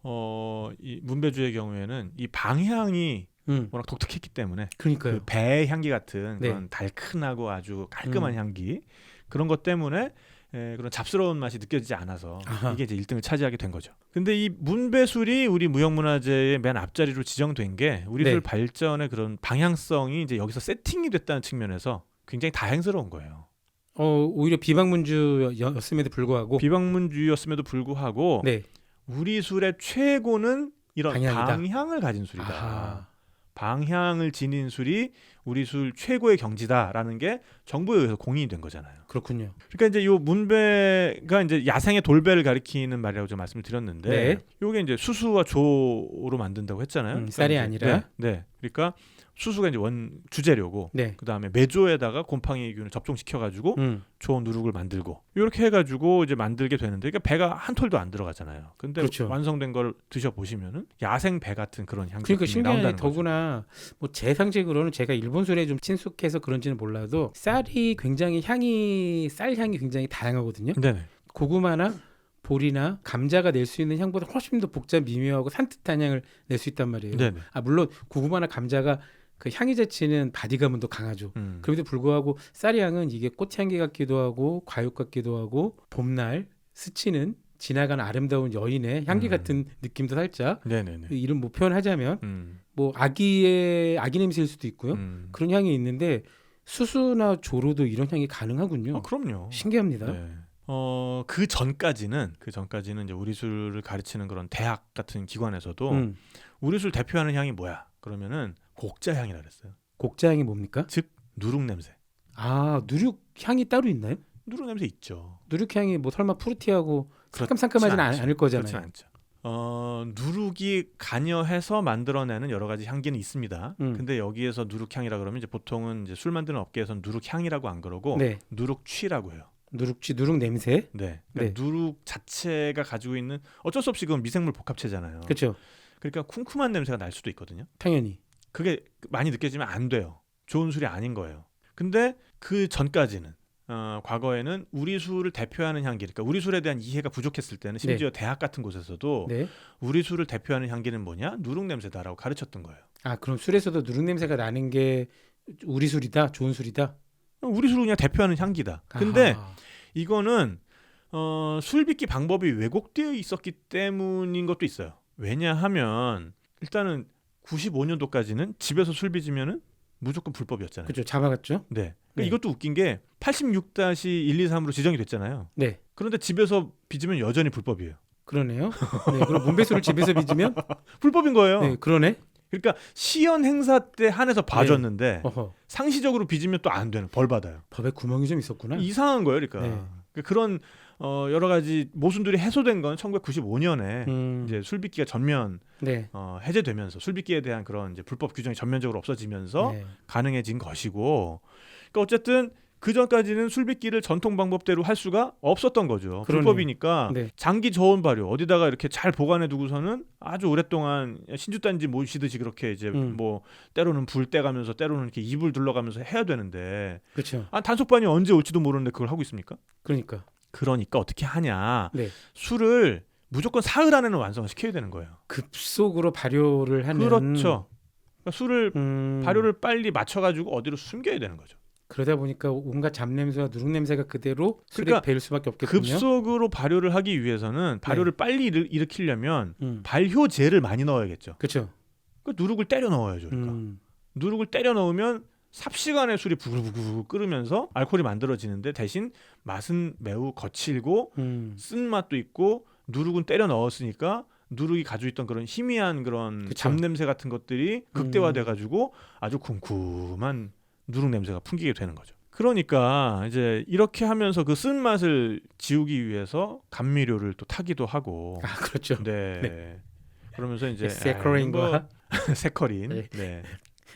이 문배주의 경우에는 이 방향이 워낙 독특했기 때문에 그러니까요. 그 배 향기 같은 네. 그런 달큰하고 아주 깔끔한 향기 그런 것 때문에 그런 잡스러운 맛이 느껴지지 않아서 아하. 이게 이제 1등을 차지하게 된 거죠. 근데 이 문배술이 우리 무형문화재의 맨 앞자리로 지정된 게 우리 네. 술 발전의 그런 방향성이 이제 여기서 세팅이 됐다는 측면에서 굉장히 다행스러운 거예요. 오히려 비방문주였음에도 불구하고 비방문주의였음에도 불구하고 네. 우리 술의 최고는 이런 방향이다. 방향을 가진 술이다. 아하. 방향을 지닌 술이 우리 술 최고의 경지다라는 게 정부에 의해서 공인이 된 거잖아요. 그렇군요. 그러니까 이제 요 문배가 이제 야생의 돌배를 가리키는 말이라고 좀 말씀을 드렸는데, 네. 요게 이제 수수와 조로 만든다고 했잖아요. 그러니까 쌀이 이제, 아니라. 네. 그러니까 수수가 이제 원 주재료고, 네. 그 다음에 메조에다가 곰팡이균을 접종시켜가지고 음. 조 누룩을 만들고 이렇게 해가지고 이제 만들게 되는데, 그러니까 배가 한 톨도 안 들어가잖아요. 근데 그렇죠. 완성된 걸 드셔 보시면은 야생 배 같은 그런 향기. 그러니까 신기하네. 나온다는 거죠. 더구나 뭐 제 상식으로는 제가 일본 술에 좀 친숙해서 그런지는 몰라도 쌀이 굉장히 쌀 향이 굉장히 다양하거든요. 네네. 고구마나 보리나 감자가 낼 수 있는 향보다 훨씬 더 복잡 미묘하고 산뜻한 향을 낼 수 있단 말이에요. 네네. 물론 고구마나 감자가 그 향이 자체는 바디감은 더 강하죠. 그럼에도 불구하고 쌀 향은 이게 꽃향기 같기도 하고 과육 같기도 하고 봄날 스치는 지나가는 아름다운 여인의 향기 같은 느낌도 살짝 네네네. 이름 뭐 표현하자면 뭐 아기 냄새일 수도 있고요. 그런 향이 있는데 수수나 조로도 이런 향이 가능하군요. 그럼요. 신기합니다. 네. 그 전까지는 이제 우리 술을 가르치는 그런 대학 같은 기관에서도 우리 술 대표하는 향이 뭐야? 그러면은 곡자 향이라 그랬어요. 곡자 향이 뭡니까? 즉 누룩 냄새. 누룩 향이 따로 있나요? 누룩 냄새 있죠. 누룩 향이 뭐 설마 푸르티하고 그렇지 상큼하지는 않죠. 않을 거잖아요. 그렇진 않죠. 누룩이 간여해서 만들어내는 여러 가지 향기는 있습니다. 근데 여기에서 누룩향이라 그러면 이제 보통은 이제 술 만드는 업계에서는 누룩향이라고 안 그러고 네. 누룩취라고 해요. 누룩 냄새. 네. 그러니까 누룩 자체가 가지고 있는 어쩔 수 없이 그건 미생물 복합체잖아요. 그렇죠. 그러니까 쿰쿰한 냄새가 날 수도 있거든요. 당연히. 그게 많이 느껴지면 안 돼요. 좋은 술이 아닌 거예요. 근데 그 전까지는 과거에는 우리 술을 대표하는 향기, 그러니까 우리 술에 대한 이해가 부족했을 때는 심지어 대학 같은 곳에서도 네. 우리 술을 대표하는 향기는 뭐냐? 누룩 냄새다라고 가르쳤던 거예요. 그럼 술에서도 누룩 냄새가 나는 게 우리 술이다, 좋은 술이다. 우리 술을 그냥 대표하는 향기다. 근데 아하. 이거는 술 빚기 방법이 왜곡되어 있었기 때문인 것도 있어요. 왜냐하면 일단은 95년도까지는 집에서 술 빚으면은 무조건 불법이었잖아요. 그죠, 잡아갔죠. 네. 그러니까 네. 이것도 웃긴 게 86-123으로 지정이 됐잖아요. 네, 그런데 집에서 빚으면 여전히 불법이에요. 그러네요. 네, 그럼 문배술을 집에서 빚으면 불법인 거예요. 네, 그러네. 그러니까 시연 행사 때 한해서 봐줬는데 어허, 상시적으로 빚으면 또 안 되는 벌 받아요. 법에 구멍이 좀 있었구나. 이상한 거예요, 그러니까. 네. 그러니까 그런 여러 가지 모순들이 해소된 건 1995년에 이제 술빚기가 전면 네, 해제되면서 술빚기에 대한 그런 이제 불법 규정이 전면적으로 없어지면서 네. 가능해진 것이고, 그러니까 어쨌든 그 전까지는 술빚기를 전통 방법대로 할 수가 없었던 거죠. 그러네요. 불법이니까 네. 장기 저온 발효 어디다가 이렇게 잘 보관해 두고서는 아주 오랫동안 신주단지 모시듯이 그렇게 이제 뭐 때로는 불 떼가면서 때로는 이렇게 이불 둘러가면서 해야 되는데 그렇죠. 단속반이 언제 올지도 모르는데 그걸 하고 있습니까? 그러니까 어떻게 하냐? 네. 술을 무조건 사흘 안에는 완성을 시켜야 되는 거예요. 급속으로 발효를 하는. 그렇죠. 그러니까 술을 발효를 발효를 빨리 맞춰가지고 어디로 숨겨야 되는 거죠. 그러다 보니까 온갖 잡냄새와 누룩 냄새가 그대로 술에 그러니까 배일 수밖에 없겠군요. 급속으로 발효를 하기 위해서는 발효를 빨리 일으키려면 발효제를 많이 넣어야겠죠. 그렇죠. 그 누룩을 때려 넣어야죠. 그러니까 누룩을 때려 넣으면 삽시간에 술이 부글부글 끓으면서 알코올이 만들어지는데 대신 맛은 매우 거칠고 쓴 맛도 있고 누룩은 때려 넣었으니까 누룩이 가지고 있던 그런 희미한 그런 그쵸. 잡냄새 같은 것들이 극대화돼가지고 아주 쿰쿰한 누룩 냄새가 풍기게 되는 거죠. 그러니까 이제 이렇게 하면서 그 쓴 맛을 지우기 위해서 감미료를 또 타기도 하고. 아, 그렇죠. 네. 네. 그러면서 이제 세커린과 세커린. 네. 네.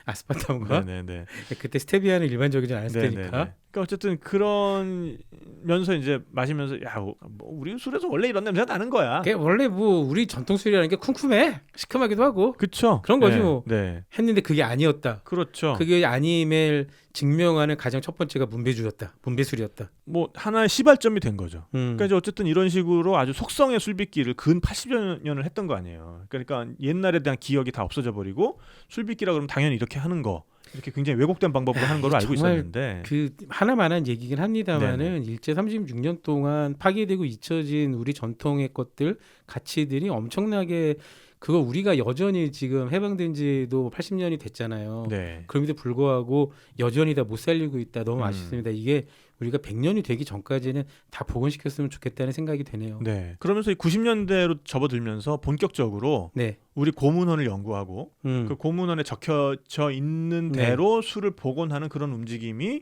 아스파탐과 네네네. 그때 스테비아는 일반적이지 않았을 네네네. 테니까. 그러니까 어쨌든 그런면서 이제 마시면서 야, 뭐 우리 술에서 원래 이런 냄새가 나는 거야. 그게 원래 뭐 우리 전통 술이라는 게 쿰쿰해, 시큼하기도 하고 그렇죠. 그런 거지 네. 뭐. 네. 했는데 그게 아니었다. 그렇죠. 그게 아님을 증명하는 가장 첫 번째가 문배주였다. 문배술이었다. 뭐 하나의 시발점이 된 거죠. 그러니까 이제 어쨌든 이런 식으로 아주 속성의 술빚기를 근 80여 년을 했던 거 아니에요. 그러니까 옛날에 대한 기억이 다 없어져 버리고 술빚기라 그러면 당연히 이렇게 하는 거, 이렇게 굉장히 왜곡된 방법으로 하는 걸로 알고 정말 있었는데 그 하나만한 얘기긴 합니다만은 네네. 일제 36년 동안 파괴되고 잊혀진 우리 전통의 것들, 가치들이 엄청나게 그거 우리가 여전히 지금 해방된 지도 80년이 됐잖아요. 네. 그럼에도 불구하고 여전히 다 못 살리고 있다. 너무 아쉽습니다. 이게 우리가 100년이 되기 전까지는 다 복원시켰으면 좋겠다는 생각이 되네요. 네. 그러면서 이 90년대로 접어들면서 본격적으로 네. 우리 고문헌을 연구하고 그 고문헌에 적혀져 있는 네. 대로 술을 복원하는 그런 움직임이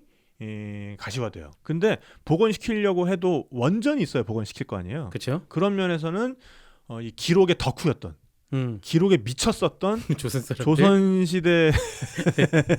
가시화돼요. 근데 복원시키려고 해도 원전이 있어야 복원시킬 거 아니에요. 그렇죠. 그런 면에서는 이 기록의 덕후였던, 기록에 미쳤었던 조선 사람들. 조선시대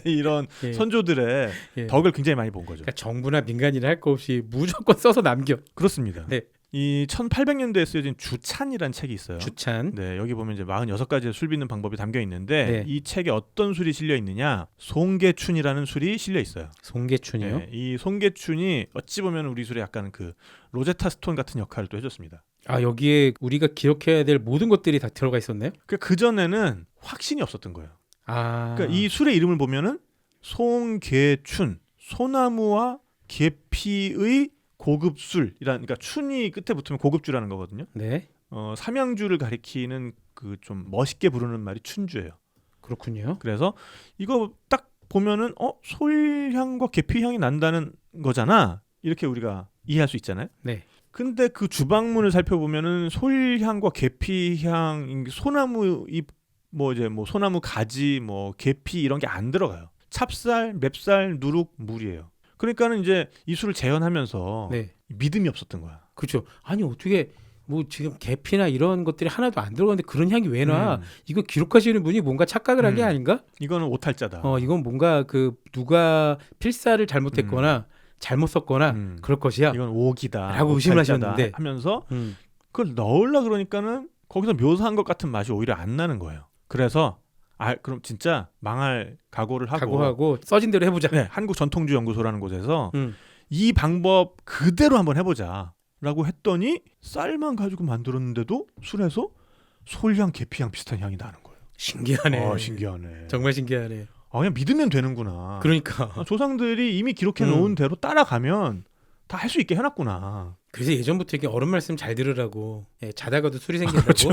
이런 예. 선조들의 예. 덕을 굉장히 많이 본 거죠. 그러니까 정부나 민간이나 할 거 없이 무조건 써서 남겨. 그렇습니다. 네. 이 1800년대에 쓰여진 주찬이라는 책이 있어요. 주찬. 네, 여기 보면 이제 46가지의 술 빚는 방법이 담겨 있는데 네. 이 책에 어떤 술이 실려 있느냐? 송계춘이라는 술이 실려 있어요. 송계춘이요. 네, 이 송계춘이 어찌 보면 우리 술에 약간 그 로제타 스톤 같은 역할을 또 해줬습니다. 아, 여기에 우리가 기억해야 될 모든 것들이 다 들어가 있었나요? 그 전에는 확신이 없었던 거예요. 아. 그러니까 이 술의 이름을 보면은 송계춘, 소나무와 계피의 고급술이란, 그러니까 춘이 끝에 붙으면 고급주라는 거거든요. 네. 삼양주를 가리키는 그 좀 멋있게 부르는 말이 춘주예요. 그렇군요. 그래서 이거 딱 보면은 솔향과 계피향이 난다는 거잖아. 이렇게 우리가 이해할 수 있잖아요. 네. 근데 그 주방문을 살펴보면은 솔향과 계피향, 소나무 잎, 뭐 이제 뭐 소나무 가지, 뭐 계피 이런 게 안 들어가요. 찹쌀, 맵쌀, 누룩, 물이에요. 그러니까는 이제 이 술을 재현하면서 네. 믿음이 없었던 거야. 그렇죠. 아니 어떻게 뭐 지금 계피나 이런 것들이 하나도 안 들어가는데 그런 향이 왜 나? 이거 기록하시는 분이 뭔가 착각을 한 게 아닌가? 이거는 오탈자다. 이건 뭔가 그 누가 필사를 잘못했거나 잘못 썼거나 그럴 것이야. 이건 오기다. 라고 의심을 오탈자다 하셨는데. 하면서 그걸 넣으려 그러니까는 거기서 묘사한 것 같은 맛이 오히려 안 나는 거예요. 그래서 그럼 진짜 망할 각오를 하고 각오하고 써진 대로 해보자. 네, 한국전통주연구소라는 곳에서 음. 이 방법 그대로 한번 해보자 라고 했더니 쌀만 가지고 만들었는데도 술에서 솔향, 계피향 비슷한 향이 나는 거예요. 신기하네. 신기하네. 정말 신기하네. 그냥 믿으면 되는구나. 그러니까 조상들이 이미 기록해 놓은 대로 따라가면 다 할 수 있게 해놨구나. 그래서 예전부터 이렇게 어른 말씀 잘 들으라고 자다가도 술이 생긴다고. 그렇죠.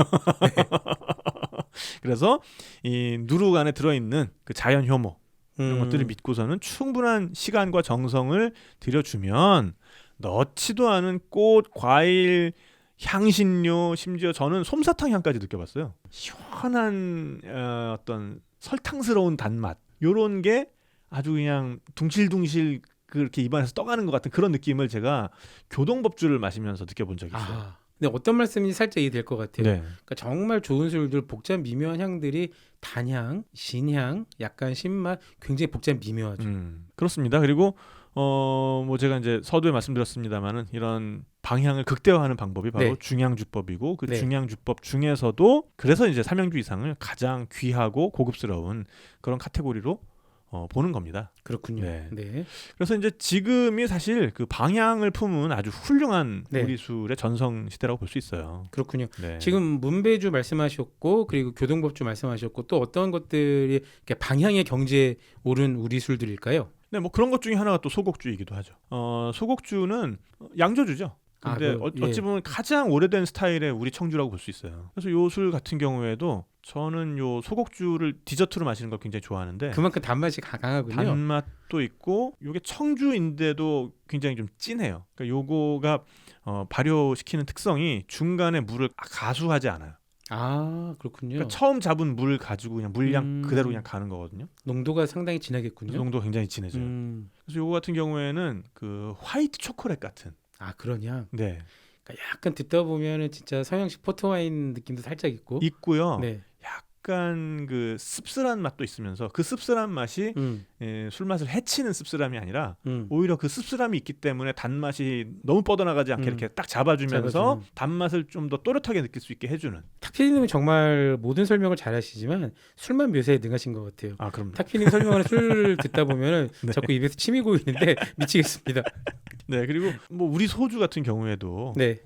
그래서 이 누룩 안에 들어있는 그 자연 효모 이런 것들을 믿고서는 충분한 시간과 정성을 들여주면 넣지도 않은 꽃, 과일, 향신료, 심지어 저는 솜사탕 향까지 느껴봤어요. 시원한 어떤 설탕스러운 단맛 요런 게 아주 그냥 둥실둥실 그렇게 입안에서 떠가는 것 같은 그런 느낌을 제가 교동법주를 마시면서 느껴본 적이 있어요. 아, 근데 어떤 말씀인지 살짝 이해될 것 같아요. 네. 그러니까 정말 좋은 술들, 복잡 미묘한 향들이 단향, 신향, 약간 신맛, 굉장히 복잡 미묘하죠. 그렇습니다. 그리고 뭐 제가 이제 서두에 말씀드렸습니다만은 이런 방향을 극대화하는 방법이 바로 네. 중향주법이고 그 네. 중향주법 중에서도 그래서 이제 삼양주 이상을 가장 귀하고 고급스러운 그런 카테고리로 보는 겁니다. 그렇군요. 네. 네. 그래서 이제 지금이 사실 그 방향을 품은 아주 훌륭한 네. 우리 술의 전성 시대라고 볼 수 있어요. 그렇군요. 네. 지금 문배주 말씀하셨고 그리고 교동법주 말씀하셨고 또 어떤 것들이 이렇게 방향의 경지에 오른 우리 술들일까요? 네, 뭐 그런 것 중에 하나가 또 소곡주이기도 하죠. 소곡주는 양조주죠. 근데 어찌 보면 가장 오래된 스타일의 우리 청주라고 볼 수 있어요. 그래서 요 술 같은 경우에도 저는 요 소곡주를 디저트로 마시는 걸 굉장히 좋아하는데 그만큼 단맛이 강하군요. 단맛도 있고 요게 청주인데도 굉장히 좀 진해요. 그러니까 요거가 발효시키는 특성이 중간에 물을 가수하지 않아요. 아, 그렇군요. 그러니까 처음 잡은 물 가지고 그냥 물량 그대로 그냥 가는 거거든요. 농도가 상당히 진하겠군요. 그 정도 굉장히 진해져요. 그래서 요거 같은 경우에는 그 화이트 초콜릿 같은 아, 그러냐. 네. 그러니까 약간 듣다 보면은 진짜 서양식 포트 와인 느낌도 살짝 있고. 있고요. 네. 약간 그 씁쓸한 맛도 있으면서 그 씁쓸한 맛이 술 맛을 해치는 씁쓸함이 아니라 오히려 그 씁쓸함이 있기 때문에 단맛이 너무 뻗어나가지 않게 이렇게 딱 잡아주면서 단맛을 좀 더 또렷하게 느낄 수 있게 해주는. 탁피디님은 정말 모든 설명을 잘하시지만 술만 묘사에 능하신 것 같아요. 아, 그럼. 탁피디님 설명하는 술 듣다 보면은 네. 자꾸 입에서 침이 고이는데 미치겠습니다. 네, 그리고 뭐 우리 소주 같은 경우에도 네.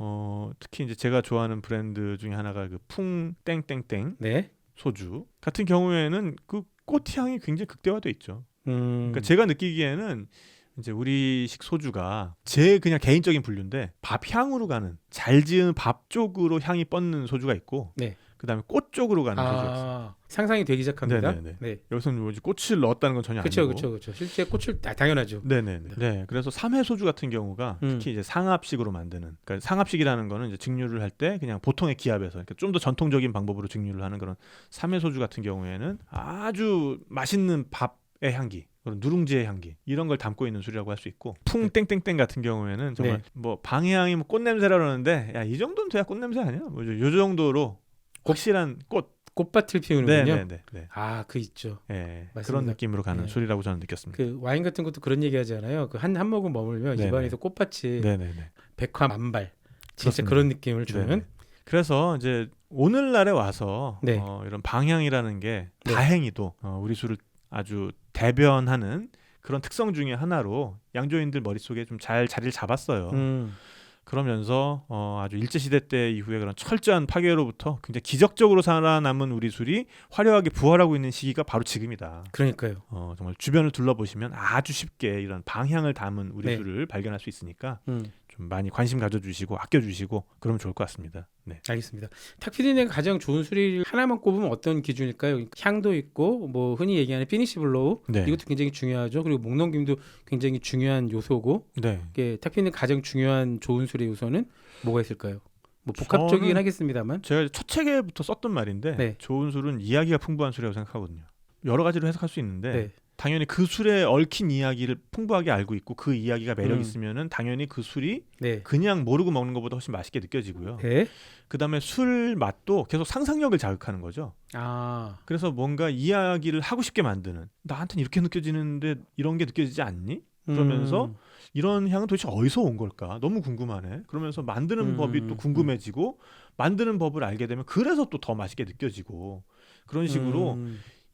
특히 이제 제가 좋아하는 브랜드 중에 하나가 그 풍 땡땡땡 네. 소주 같은 경우에는 그 꽃향이 굉장히 극대화돼 있죠. 그러니까 음. 제가 느끼기에는 이제 우리식 소주가 제 그냥 개인적인 분류인데 밥 향으로 가는 잘 지은 밥 쪽으로 향이 뻗는 소주가 있고, 네. 그다음에 꽃 쪽으로 가는 소주가 있어요. 상상이 되기 시작합니다. 네네네. 네. 여기서는 뭐지 꽃을 넣었다는 건 전혀 그렇죠, 아니고. 그렇죠. 실제 꽃을 당연하죠. 네네네. 네, 그래서 삼해 소주 같은 경우가 특히 이제 상압식으로 만드는, 그러니까 상압식이라는 거는 이제 증류를 할 때 그냥 보통의 기압에서 좀 더 전통적인 방법으로 증류를 하는 그런 삼해 소주 같은 경우에는 아주 맛있는 밥의 향기, 그런 누룽지의 향기 이런 걸 담고 있는 술이라고 할 수 있고, 풍 땡땡땡 같은 경우에는 정말 네. 뭐 방향이 뭐 꽃냄새라 그러는데 야, 이 정도는 돼야 꽃냄새 아니야? 뭐 요 정도로 확실한 꽃밭을 피우는군요. 네네네. 네. 아, 그 있죠. 네, 맞습니다. 그런 느낌으로 가는 네. 술이라고 저는 느꼈습니다. 그 와인 같은 것도 그런 얘기하지 않아요. 그 한 모금 머물면 네네. 입안에서 꽃밭이 네네네. 백화 만발. 진짜 그렇습니다. 그런 느낌을 주는. 네네. 그래서 이제 오늘날에 와서 네. 이런 방향이라는 게 네. 다행히도 우리 술을 아주 대변하는 그런 특성 중에 하나로 양조인들 머릿속에 좀 잘 자리를 잡았어요. 그러면서 아주 일제시대 때 이후에 그런 철저한 파괴로부터 굉장히 기적적으로 살아남은 우리 술이 화려하게 부활하고 있는 시기가 바로 지금이다. 그러니까요. 정말 주변을 둘러보시면 아주 쉽게 이런 방향을 담은 우리 네. 술을 발견할 수 있으니까 좀 많이 관심 가져주시고 아껴주시고 그러면 좋을 것 같습니다. 네. 알겠습니다. 탁피디네가 가장 좋은 술이 하나만 꼽으면 어떤 기준일까요? 향도 있고 뭐 흔히 얘기하는 피니시 블로우 네. 이것도 굉장히 중요하죠. 그리고 목넘김도 굉장히 중요한 요소고 네. 탁피디네 가장 중요한 좋은 술의 요소는 뭐가 있을까요? 뭐 복합적이긴 저는 하겠습니다만 제가 첫 책에부터 썼던 말인데 네. 좋은 술은 이야기가 풍부한 술이라고 생각하거든요. 여러 가지로 해석할 수 있는데 네. 당연히 그 술에 얽힌 이야기를 풍부하게 알고 있고 그 이야기가 매력 있으면은 당연히 그 술이 네. 그냥 모르고 먹는 것보다 훨씬 맛있게 느껴지고요. 네. 그다음에 술 맛도 계속 상상력을 자극하는 거죠. 아, 그래서 뭔가 이야기를 하고 싶게 만드는, 나한테는 이렇게 느껴지는데 이런 게 느껴지지 않니? 그러면서 이런 향은 도대체 어디서 온 걸까? 너무 궁금하네. 그러면서 만드는 법이 또 궁금해지고 만드는 법을 알게 되면 그래서 또 더 맛있게 느껴지고 그런 식으로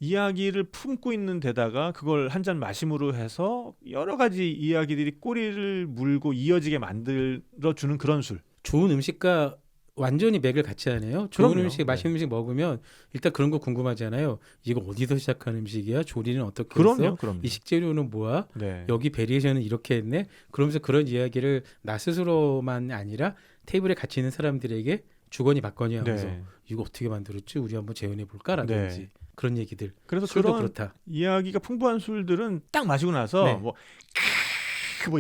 이야기를 품고 있는 데다가 그걸 한 잔 마심으로 해서 여러 가지 이야기들이 꼬리를 물고 이어지게 만들어주는 그런 술. 좋은 음식과 완전히 맥을 같이 하네요. 좋은 그럼요. 음식, 맛있는 음식 먹으면 일단 그런 거 궁금하잖아요. 이거 어디서 시작한 음식이야? 조리는 어떻게 그럼요, 했어? 그럼요. 이 식재료는 뭐야? 네. 여기 베리에이션은 이렇게 했네. 그러면서 그런 이야기를 나 스스로만 아니라 테이블에 같이 있는 사람들에게 주거니 받거니 하면서 네. 이거 어떻게 만들었지? 우리 한번 재현해 볼까라든지 네. 그런 얘기들. 그래서 술도 그런 그렇다. 이야기가 풍부한 술들은 딱 마시고 나서 네. 뭐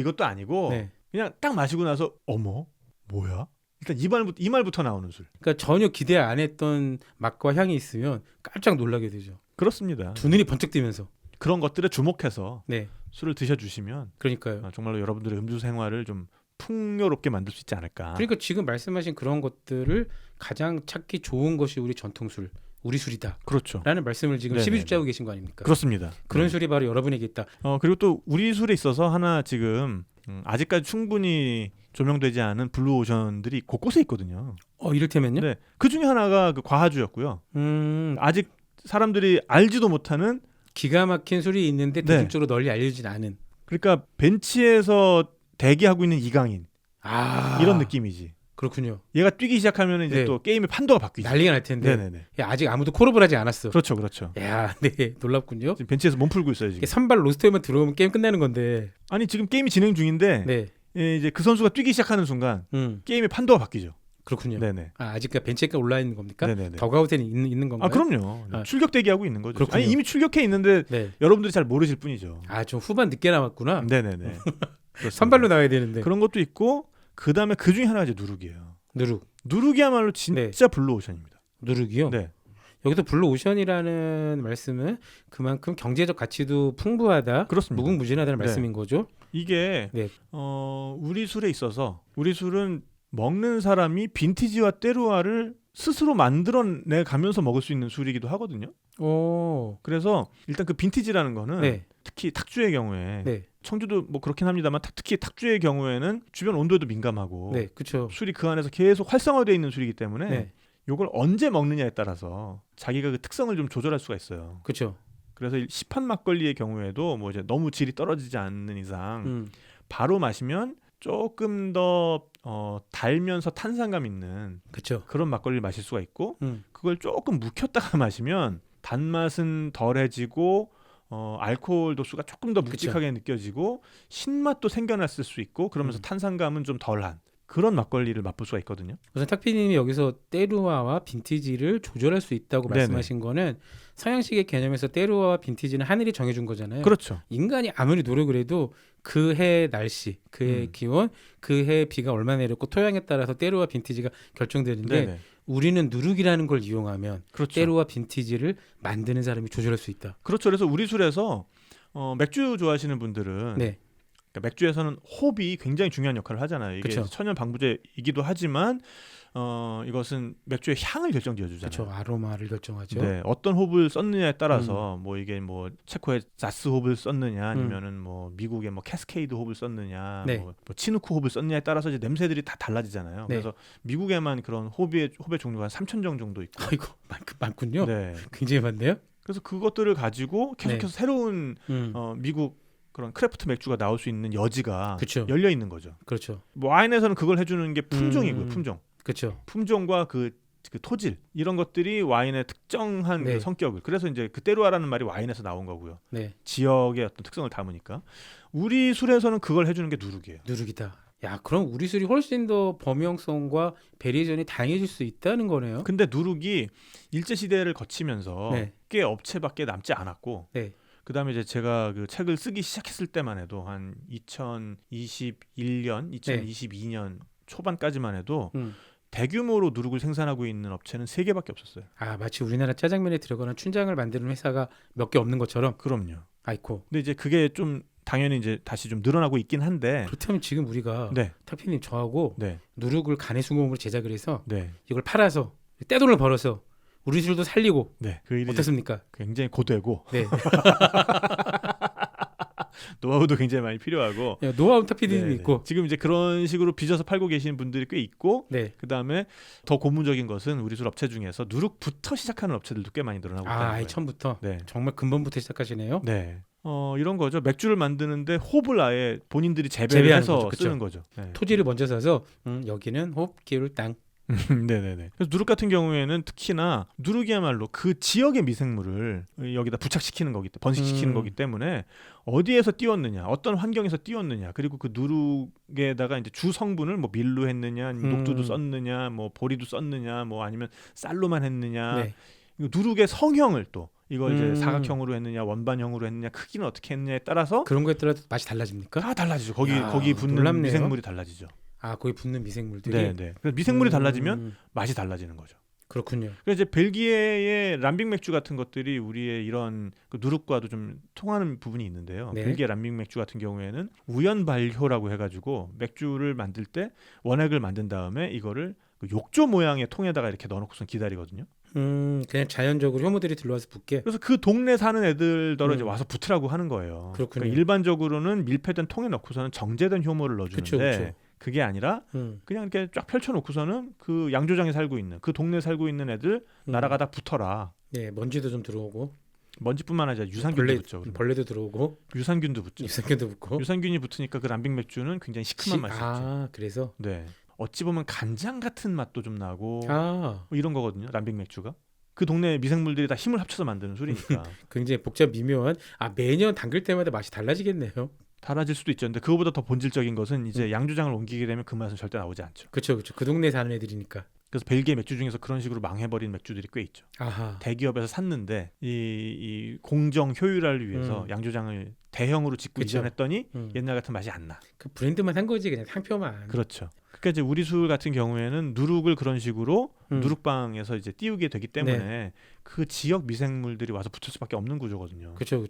이것도 아니고 네. 그냥 딱 마시고 나서 어머 뭐야? 일단 이 말부터 나오는 술. 그러니까 전혀 기대 안 했던 맛과 향이 있으면 깜짝 놀라게 되죠. 그렇습니다. 두 눈이 번쩍 뜨면서. 그런 것들에 주목해서 네. 술을 드셔주시면 그러니까요. 정말로 여러분들의 음주 생활을 좀 풍요롭게 만들 수 있지 않을까. 그러니까 지금 말씀하신 그런 것들을 가장 찾기 좋은 것이 우리 전통술, 우리 술이다. 그렇죠. 라는 말씀을 지금 네네네. 12주째 하고 계신 거 아닙니까? 그렇습니다. 그런 네. 술이 바로 여러분에게 있다. 그리고 또 우리 술에 있어서 하나 지금 아직까지 충분히 조명되지 않은 블루오션들이 곳곳에 있거든요. 이를테면요? 네, 그 중에 하나가 그 과하주였고요. 아직 사람들이 알지도 못하는 기가 막힌 술이 있는데 네. 대중적으로 널리 알려지진 않은. 그러니까 벤치에서 대기하고 있는 이강인 아, 이런 느낌이지. 그렇군요. 얘가 뛰기 시작하면 이제 네. 또 게임의 판도가 바뀌죠. 난리가 날 텐데. 네네네. 야, 아직 아무도 콜업을 하지 않았어. 그렇죠, 그렇죠. 야, 네, 놀랍군요. 지금 벤치에서 몸 풀고 있어요 지금. 이게 선발 로스터에만 들어오면 게임 끝나는 건데. 아니 지금 게임이 진행 중인데 네, 이제 그 선수가 뛰기 시작하는 순간 게임의 판도가 바뀌죠. 그렇군요. 네네. 아직 벤치가 올라 있는 겁니까? 네네네. 더가웃에 있는 건가요? 아 그럼요. 아. 출격 대기하고 있는 거죠. 그렇군요. 아니 이미 출격해 있는데 네. 여러분들이 잘 모르실 뿐이죠. 아, 좀 후반 늦게 나왔구나. 네네네. 그렇습니다. 선발로 나와야 되는데. 그런 것도 있고 그 다음에 그 중에 하나가 이제 누룩이에요. 누룩. 누룩이야말로 진짜 블루오션입니다. 누룩이요? 네. 여기서 블루오션이라는 말씀은 그만큼 경제적 가치도 풍부하다, 그렇습니다. 무궁무진하다는 네. 말씀인 거죠. 이게 네. 우리 술에 있어서 우리 술은 먹는 사람이 빈티지와 때루아를 스스로 만들어내 가면서 먹을 수 있는 술이기도 하거든요. 오, 그래서 일단 그 빈티지라는 거는 네, 특히 탁주의 경우에 네, 청주도 뭐 그렇긴 합니다만 특히 탁주의 경우에는 주변 온도에도 민감하고 네, 그렇죠. 술이 그 안에서 계속 활성화되어 있는 술이기 때문에 네, 요걸 언제 먹느냐에 따라서 자기가 그 특성을 좀 조절할 수가 있어요. 그렇죠. 그래서 시판 막걸리의 경우에도 뭐 이제 너무 질이 떨어지지 않는 이상 바로 마시면 조금 더 달면서 탄산감 있는 그렇죠. 그런 막걸리를 마실 수가 있고 그걸 조금 묵혔다가 마시면 단맛은 덜해지고 알코올 도수가 조금 더 묵직하게 느껴지고 신맛도 생겨났을 수 있고 그러면서 탄산감은 좀 덜한 그런 막걸리를 맛볼 수가 있거든요. 우선 탁피님이 여기서 때루아와 빈티지를 조절할 수 있다고 네네. 말씀하신 거는 서양식의 개념에서 때루아와 빈티지는 하늘이 정해준 거잖아요. 그렇죠. 인간이 아무리 노력을 해도 그 해 날씨, 그 해 기온, 그 해 비가 얼마나 내렸고 토양에 따라서 때루와 빈티지가 결정되는데 네네. 우리는 누룩이라는 걸 이용하면 그렇죠. 때루와 빈티지를 만드는 사람이 조절할 수 있다. 그렇죠. 그래서 우리 술에서 맥주 좋아하시는 분들은 네, 그러니까 맥주에서는 홉이 굉장히 중요한 역할을 하잖아요. 이게 그쵸. 천연 방부제이기도 하지만 이것은 맥주의 향을 결정지어 그렇죠. 주잖아요. 아로마를 결정하죠. 네, 어떤 홉을 썼느냐에 따라서 뭐 이게 뭐 체코의 자스 홉을 썼느냐 아니면은 뭐 미국의 뭐 캐스케이드 홉을 썼느냐 네. 뭐 치누크 홉을 썼느냐에 따라서 이제 냄새들이 다 달라지잖아요. 네. 그래서 미국에만 그런 홉의 종류가 3,000종 정도 있고. 아이고 많군요. 네. 굉장히 많네요. 그래서 그것들을 가지고 계속해서 네. 새로운 미국 그런 크래프트 맥주가 나올 수 있는 여지가 그쵸. 열려 있는 거죠. 그렇죠. 뭐 와인에서는 그걸 해주는 게 품종이고요. 그렇죠. 품종과 그 토질 이런 것들이 와인의 특정한 네. 그 성격을 그래서 이제 그 때루아라는 말이 와인에서 나온 거고요. 네, 지역의 어떤 특성을 담으니까 우리 술에서는 그걸 해주는 게 누룩이에요. 누룩이다. 야, 그럼 우리 술이 훨씬 더 범용성과 베리에이션이 다양해질 수 있다는 거네요. 근데 누룩이 일제 시대를 거치면서 네. 꽤 업체밖에 남지 않았고 네, 그다음에 이제 제가 그 책을 쓰기 시작했을 때만 해도 한 2021년, 2022년 초반까지만 해도 대규모로 누룩을 생산하고 있는 업체는 3개밖에 없었어요. 아, 마치 우리나라 짜장면에 들어가는 춘장을 만드는 회사가 몇 개 없는 것처럼. 그럼요. 아이코. 근데 이제 그게 좀 당연히 이제 다시 좀 늘어나고 있긴 한데. 그렇다면 지금 우리가 네, 타피님 저하고 네, 누룩을 간의 수공으로 제작을 해서 네, 이걸 팔아서 떼돈을 벌어서 우리 술도 살리고 네. 그 일이 어떻습니까? 굉장히 고되고 네. 노하우도 굉장히 많이 필요하고. 노하우 타피님이 네네. 있고. 지금 이제 그런 식으로 빚어서 팔고 계시는 분들이 꽤 있고. 네. 그다음에 더 고문적인 것은 우리 술 업체 중에서 누룩부터 시작하는 업체들도 꽤 많이 늘어나고 있다는 거예요. 아예 처음부터. 네. 정말 근본부터 시작하시네요. 네. 이런 거죠. 맥주를 만드는데 홉을 아예 본인들이 재배하는 재배해서 거죠. 그쵸? 쓰는 거죠. 네. 토지를 먼저 사서 여기는 홉 기울 땅, 네네네. 그래서 누룩 같은 경우에는 특히나 누룩이야말로 그 지역의 미생물을 여기다 부착시키는 거기 때문에 번식시키는 거기 때문에 어디에서 띄웠느냐, 어떤 환경에서 띄웠느냐, 그리고 그 누룩에다가 이제 주 성분을 뭐 밀로 했느냐, 녹두도 썼느냐, 뭐 보리도 썼느냐, 뭐 아니면 쌀로만 했느냐, 네. 누룩의 성형을 또 이걸 이제 음. 사각형으로 했느냐, 원반형으로 했느냐, 크기는 어떻게 했느냐에 따라서 그런 거에 따라 맛이 달라집니까? 다 달라지죠. 거기 야, 붙는 놀랍네요. 미생물이 달라지죠. 아, 거기 붙는 미생물들이. 네. 그래서 미생물이 달라지면 맛이 달라지는 거죠. 그렇군요. 그래서 이제 벨기에의 람빅 맥주 같은 것들이 우리의 이런 그 누룩과도 좀 통하는 부분이 있는데요. 네. 벨기에 람빅 맥주 같은 경우에는 우연 발효라고 해가지고 맥주를 만들 때 원액을 만든 다음에 이거를 그 욕조 모양의 통에다가 이렇게 넣어놓고선 기다리거든요. 그냥 자연적으로 효모들이 들러와서 붙게. 그래서 그 동네 사는 애들더러 이제 와서 붙으라고 하는 거예요. 그렇군요. 그러니까 일반적으로는 밀폐된 통에 넣고서는 정제된 효모를 넣어주는데 그쵸. 그게 아니라 그냥 이렇게 쫙 펼쳐놓고서는 그 양조장에 살고 있는 그 동네에 살고 있는 애들 날아가다 붙어라. 네, 먼지도 좀 들어오고 먼지뿐만 아니라 유산균도 붙죠. 그러면. 벌레도 들어오고 유산균도 붙죠. 유산균도 붙고. 유산균이 붙으니까 그 람빅 맥주는 굉장히 시큼한 맛이 있죠. 아, 그래서 네. 어찌 보면 간장 같은 맛도 좀 나고 아, 뭐 이런 거거든요. 람빅 맥주가. 그 동네 미생물들이 다 힘을 합쳐서 만드는 술이니까 굉장히 복잡 미묘한. 아, 매년 담글 때마다 맛이 달라지겠네요. 달라질 수도 있죠. 근데 그거보다 더 본질적인 것은 이제 양조장을 옮기게 되면 그 맛은 절대 나오지 않죠. 그렇죠. 그 동네에 사는 애들이니까. 그래서 벨기에 맥주 중에서 그런 식으로 망해버린 맥주들이 꽤 있죠. 아하. 대기업에서 샀는데 이 공정 효율화를 위해서 양조장을 대형으로 짓고 그쵸. 이전했더니 음. 옛날 같은 맛이 안 나. 그 브랜드만 한 거지 그냥 상표만. 그렇죠. 그러니까 이제 우리 술 같은 경우에는 누룩을 그런 식으로 음. 누룩방에서 이제 띄우게 되기 때문에 그 지역 미생물들이 와서 붙을 수밖에 없는 구조거든요. 그렇죠.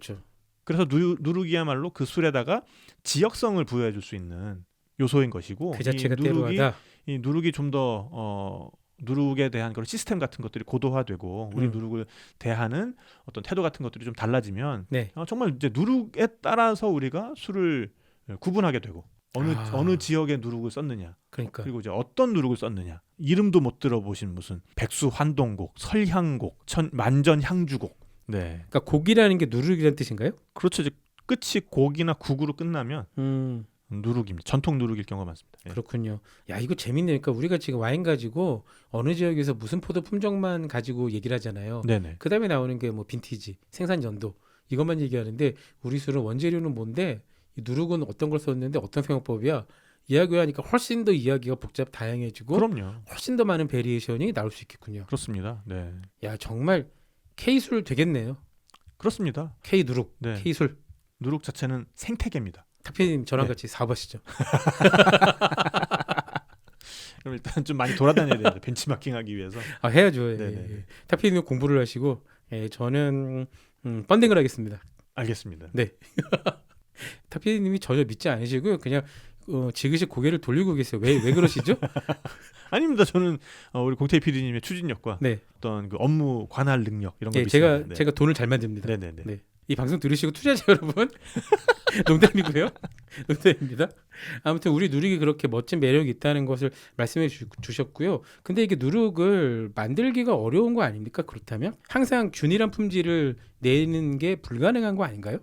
그래서 누룩이야말로 그 술에다가 지역성을 부여해 줄 수 있는 요소인 것이고 그 자체가 이 누룩이 때로하다. 이 누룩이 좀 더 누룩에 대한 그런 시스템 같은 것들이 고도화되고 우리 누룩을 대하는 어떤 태도 같은 것들이 좀 달라지면 네. 정말 이제 누룩에 따라서 우리가 술을 구분하게 되고 어느 지역의 누룩을 썼느냐 그러니까. 그리고 이제 어떤 누룩을 썼느냐 이름도 못 들어보신 무슨 백수 환동곡, 설향곡, 만전향주곡. 네, 그러니까 곡이라는 게 누룩이라는 뜻인가요? 그렇죠. 이제 끝이 곡이나 국으로 끝나면 음. 누룩입니다. 전통 누룩일 경우가 많습니다. 예. 그렇군요. 야, 이거 재밌네요. 그러니까 우리가 지금 와인 가지고 어느 지역에서 무슨 포도 품종만 가지고 얘기를 하잖아요. 네네. 그다음에 나오는 게 뭐 빈티지, 생산 연도 이것만 얘기하는데 우리 술은 원재료는 뭔데 이 누룩은 어떤 걸 썼는데 어떤 생활법이야 이야기하니까 훨씬 더 이야기가 복잡 다양해지고 그럼요. 훨씬 더 많은 베리에이션이 나올 수 있겠군요. 그렇습니다. 네, 야, 정말 K술 되겠네요. 그렇습니다. K 누룩, 네. K술. 누룩 자체는 생태계입니다. 타피님 저랑 네. 같이 사업하시죠. 그럼 일단 좀 많이 돌아다녀야 돼요. 벤치마킹하기 위해서. 아, 해야죠. 예, 네네. 예. 타피님 공부를 하시고 저는 펀딩을 하겠습니다. 알겠습니다. 타피님이 전혀 믿지 않으시고요. 그냥 지그시 고개를 돌리고 계세요. 왜 그러시죠? 아닙니다. 저는 우리 공태희 PD님의 추진력과 네. 어떤 그 업무 관할 능력 이런 거 예, 믿습니다. 제가 돈을 잘 만듭니다. 네네네. 네. 이 방송 들으시고 투자자 여러분 농담이고요. 농담입니다. 아무튼 우리 누룩이 그렇게 멋진 매력이 있다는 것을 말씀해 주셨고요. 근데 이게 누룩을 만들기가 어려운 거 아닙니까? 그렇다면 항상 균일한 품질을 내는 게 불가능한 거 아닌가요?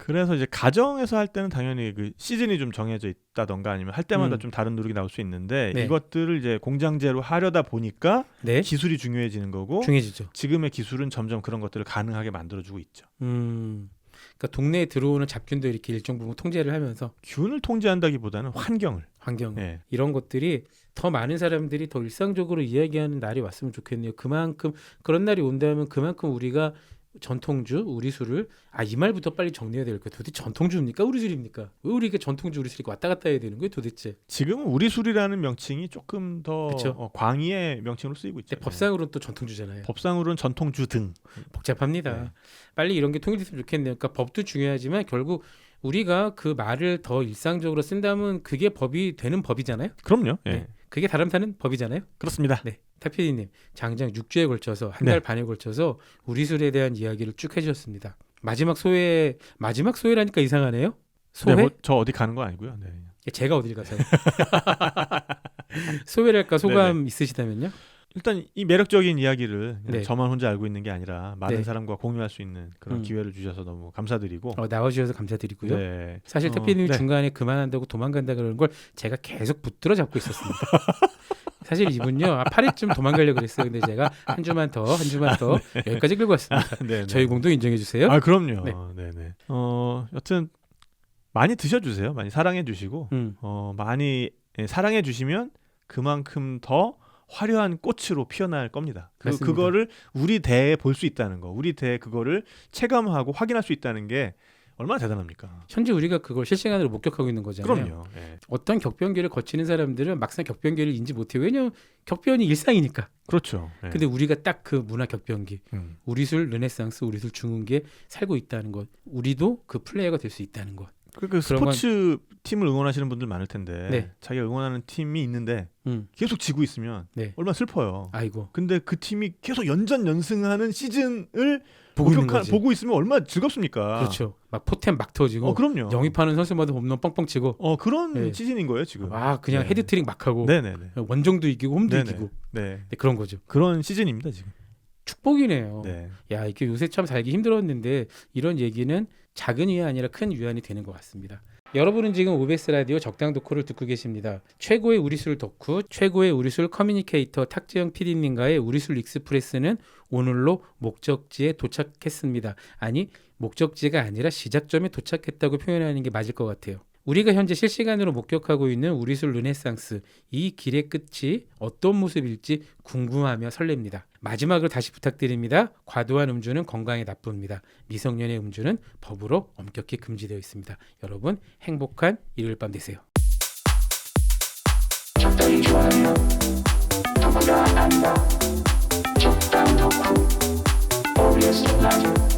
그래서 이제 가정에서 할 때는 당연히 그 시즌이 좀 정해져 있다던가 아니면 할 때마다 좀 다른 누룩이 나올 수 있는데 네. 이것들을 이제 공장제로 하려다 보니까 네. 기술이 중요해지는 거고 중요해지죠. 지금의 기술은 점점 그런 것들을 가능하게 만들어주고 있죠. 그러니까 동네에 들어오는 잡균도 이렇게 일정 부분 통제를 하면서 균을 통제한다기보다는 환경. 환경 네. 이런 것들이 더 많은 사람들이 더 일상적으로 이야기하는 날이 왔으면 좋겠네요. 그만큼 그런 날이 온다면 그만큼 우리가 전통주 우리 술을 이 말부터 빨리 정리해야 될 거예요. 도대체 전통주입니까? 우리 술입니까? 왜 우리 이게 전통주 우리 술이 왔다 갔다 해야 되는 거예요? 도대체. 지금은 우리 술이라는 명칭이 조금 더 그쵸. 광의의 명칭으로 쓰이고 있죠. 근데 법상으로는 또 전통주잖아요. 법상으로는 전통주 등. 복잡합니다. 네. 빨리 이런 게 통일됐으면 좋겠네요. 그러니까 법도 중요하지만 결국 우리가 그 말을 더 일상적으로 쓴다면 그게 법이 되는 법이잖아요. 그럼요. 예. 네. 그게 다름 사는 법이잖아요. 그렇습니다. 네. 타피디님 장장 6주에 걸쳐서 한 달 반에 걸쳐서 우리 술에 대한 이야기를 쭉 해주셨습니다. 마지막 소회라니까 이상하네요. 소회? 네, 저 어디 가는 거 아니고요. 네. 제가 어딜 가서요? 소회랄까 소감 있으시다면요? 일단 이 매력적인 이야기를 네. 저만 혼자 알고 있는 게 아니라 많은 네. 사람과 공유할 수 있는 그런 기회를 주셔서 너무 감사드리고 나와주셔서 감사드리고요. 네. 사실 타피디님이 네. 중간에 그만한다고 도망간다 그러는 걸 제가 계속 붙들어 잡고 있었습니다. 사실 이분요 8회쯤 도망가려고 그랬어요. 근데 제가 한 주만 더 여기까지 끌고 왔습니다. 네, 네. 저희 공도 인정해 주세요. 아 그럼요. 네. 네, 네. 여튼 많이 드셔주세요. 많이 사랑해 주시고 많이 사랑해 주시면 그만큼 더 화려한 꽃으로 피어날 겁니다. 맞습니다. 그거를 우리 대에 볼 수 있다는 거, 우리 대에 그거를 체감하고 확인할 수 있다는 게 얼마나 대단합니까? 현재 우리가 그걸 실시간으로 목격하고 있는 거잖아요. 그럼요. 예. 어떤 격변기를 거치는 사람들은 막상 격변기를 인지 못해요. 왜냐하면 격변이 일상이니까. 그렇죠. 예. 근데 우리가 딱 그 문화 격변기, 우리술 르네상스, 우리술 중흥기에 살고 있다는 것, 우리도 그 플레이어가 될 수 있다는 것. 그 스포츠 팀을 응원하시는 분들 많을 텐데 네. 자기가 응원하는 팀이 있는데 계속 지고 있으면 네. 얼마나 슬퍼요. 아이고 근데 그 팀이 계속 연전연승하는 시즌을 보고 있는 거지. 보고 있으면 얼마나 즐겁습니까? 그렇죠. 막 포템 막 터지고 그럼요. 영입하는 선수마다 홈런 뻥뻥 치고 그런 네. 시즌인 거예요 지금. 그냥 네. 헤드트릭 막 하고 네네네. 원정도 이기고 홈도 네네. 이기고 네. 네, 그런 거죠. 그런 시즌입니다 지금. 축복이네요. 네. 야 이게 요새 참 살기 힘들었는데 이런 얘기는 작은 위안이 아니라 큰 위안이 되는 것 같습니다. 여러분은 지금 OBS 라디오 적당 덕후를 듣고 계십니다. 최고의 우리술 덕후, 최고의 우리술 커뮤니케이터 탁재영 PD님과의 우리술 익스프레스는 오늘로 목적지에 도착했습니다. 아니 목적지가 아니라 시작점에 도착했다고 표현하는 게 맞을 것 같아요. 우리가 현재 실시간으로 목격하고 있는 우리술 르네상스, 이 길의 끝이 어떤 모습일지 궁금하며 설렙니다. 마지막으로 다시 부탁드립니다. 과도한 음주는 건강에 나쁩니다. 미성년의 음주는 법으로 엄격히 금지되어 있습니다. 여러분 행복한 일요일 밤 되세요. 적당히 좋아요. 누구나 안다. 적당 덕후 OBS 라디오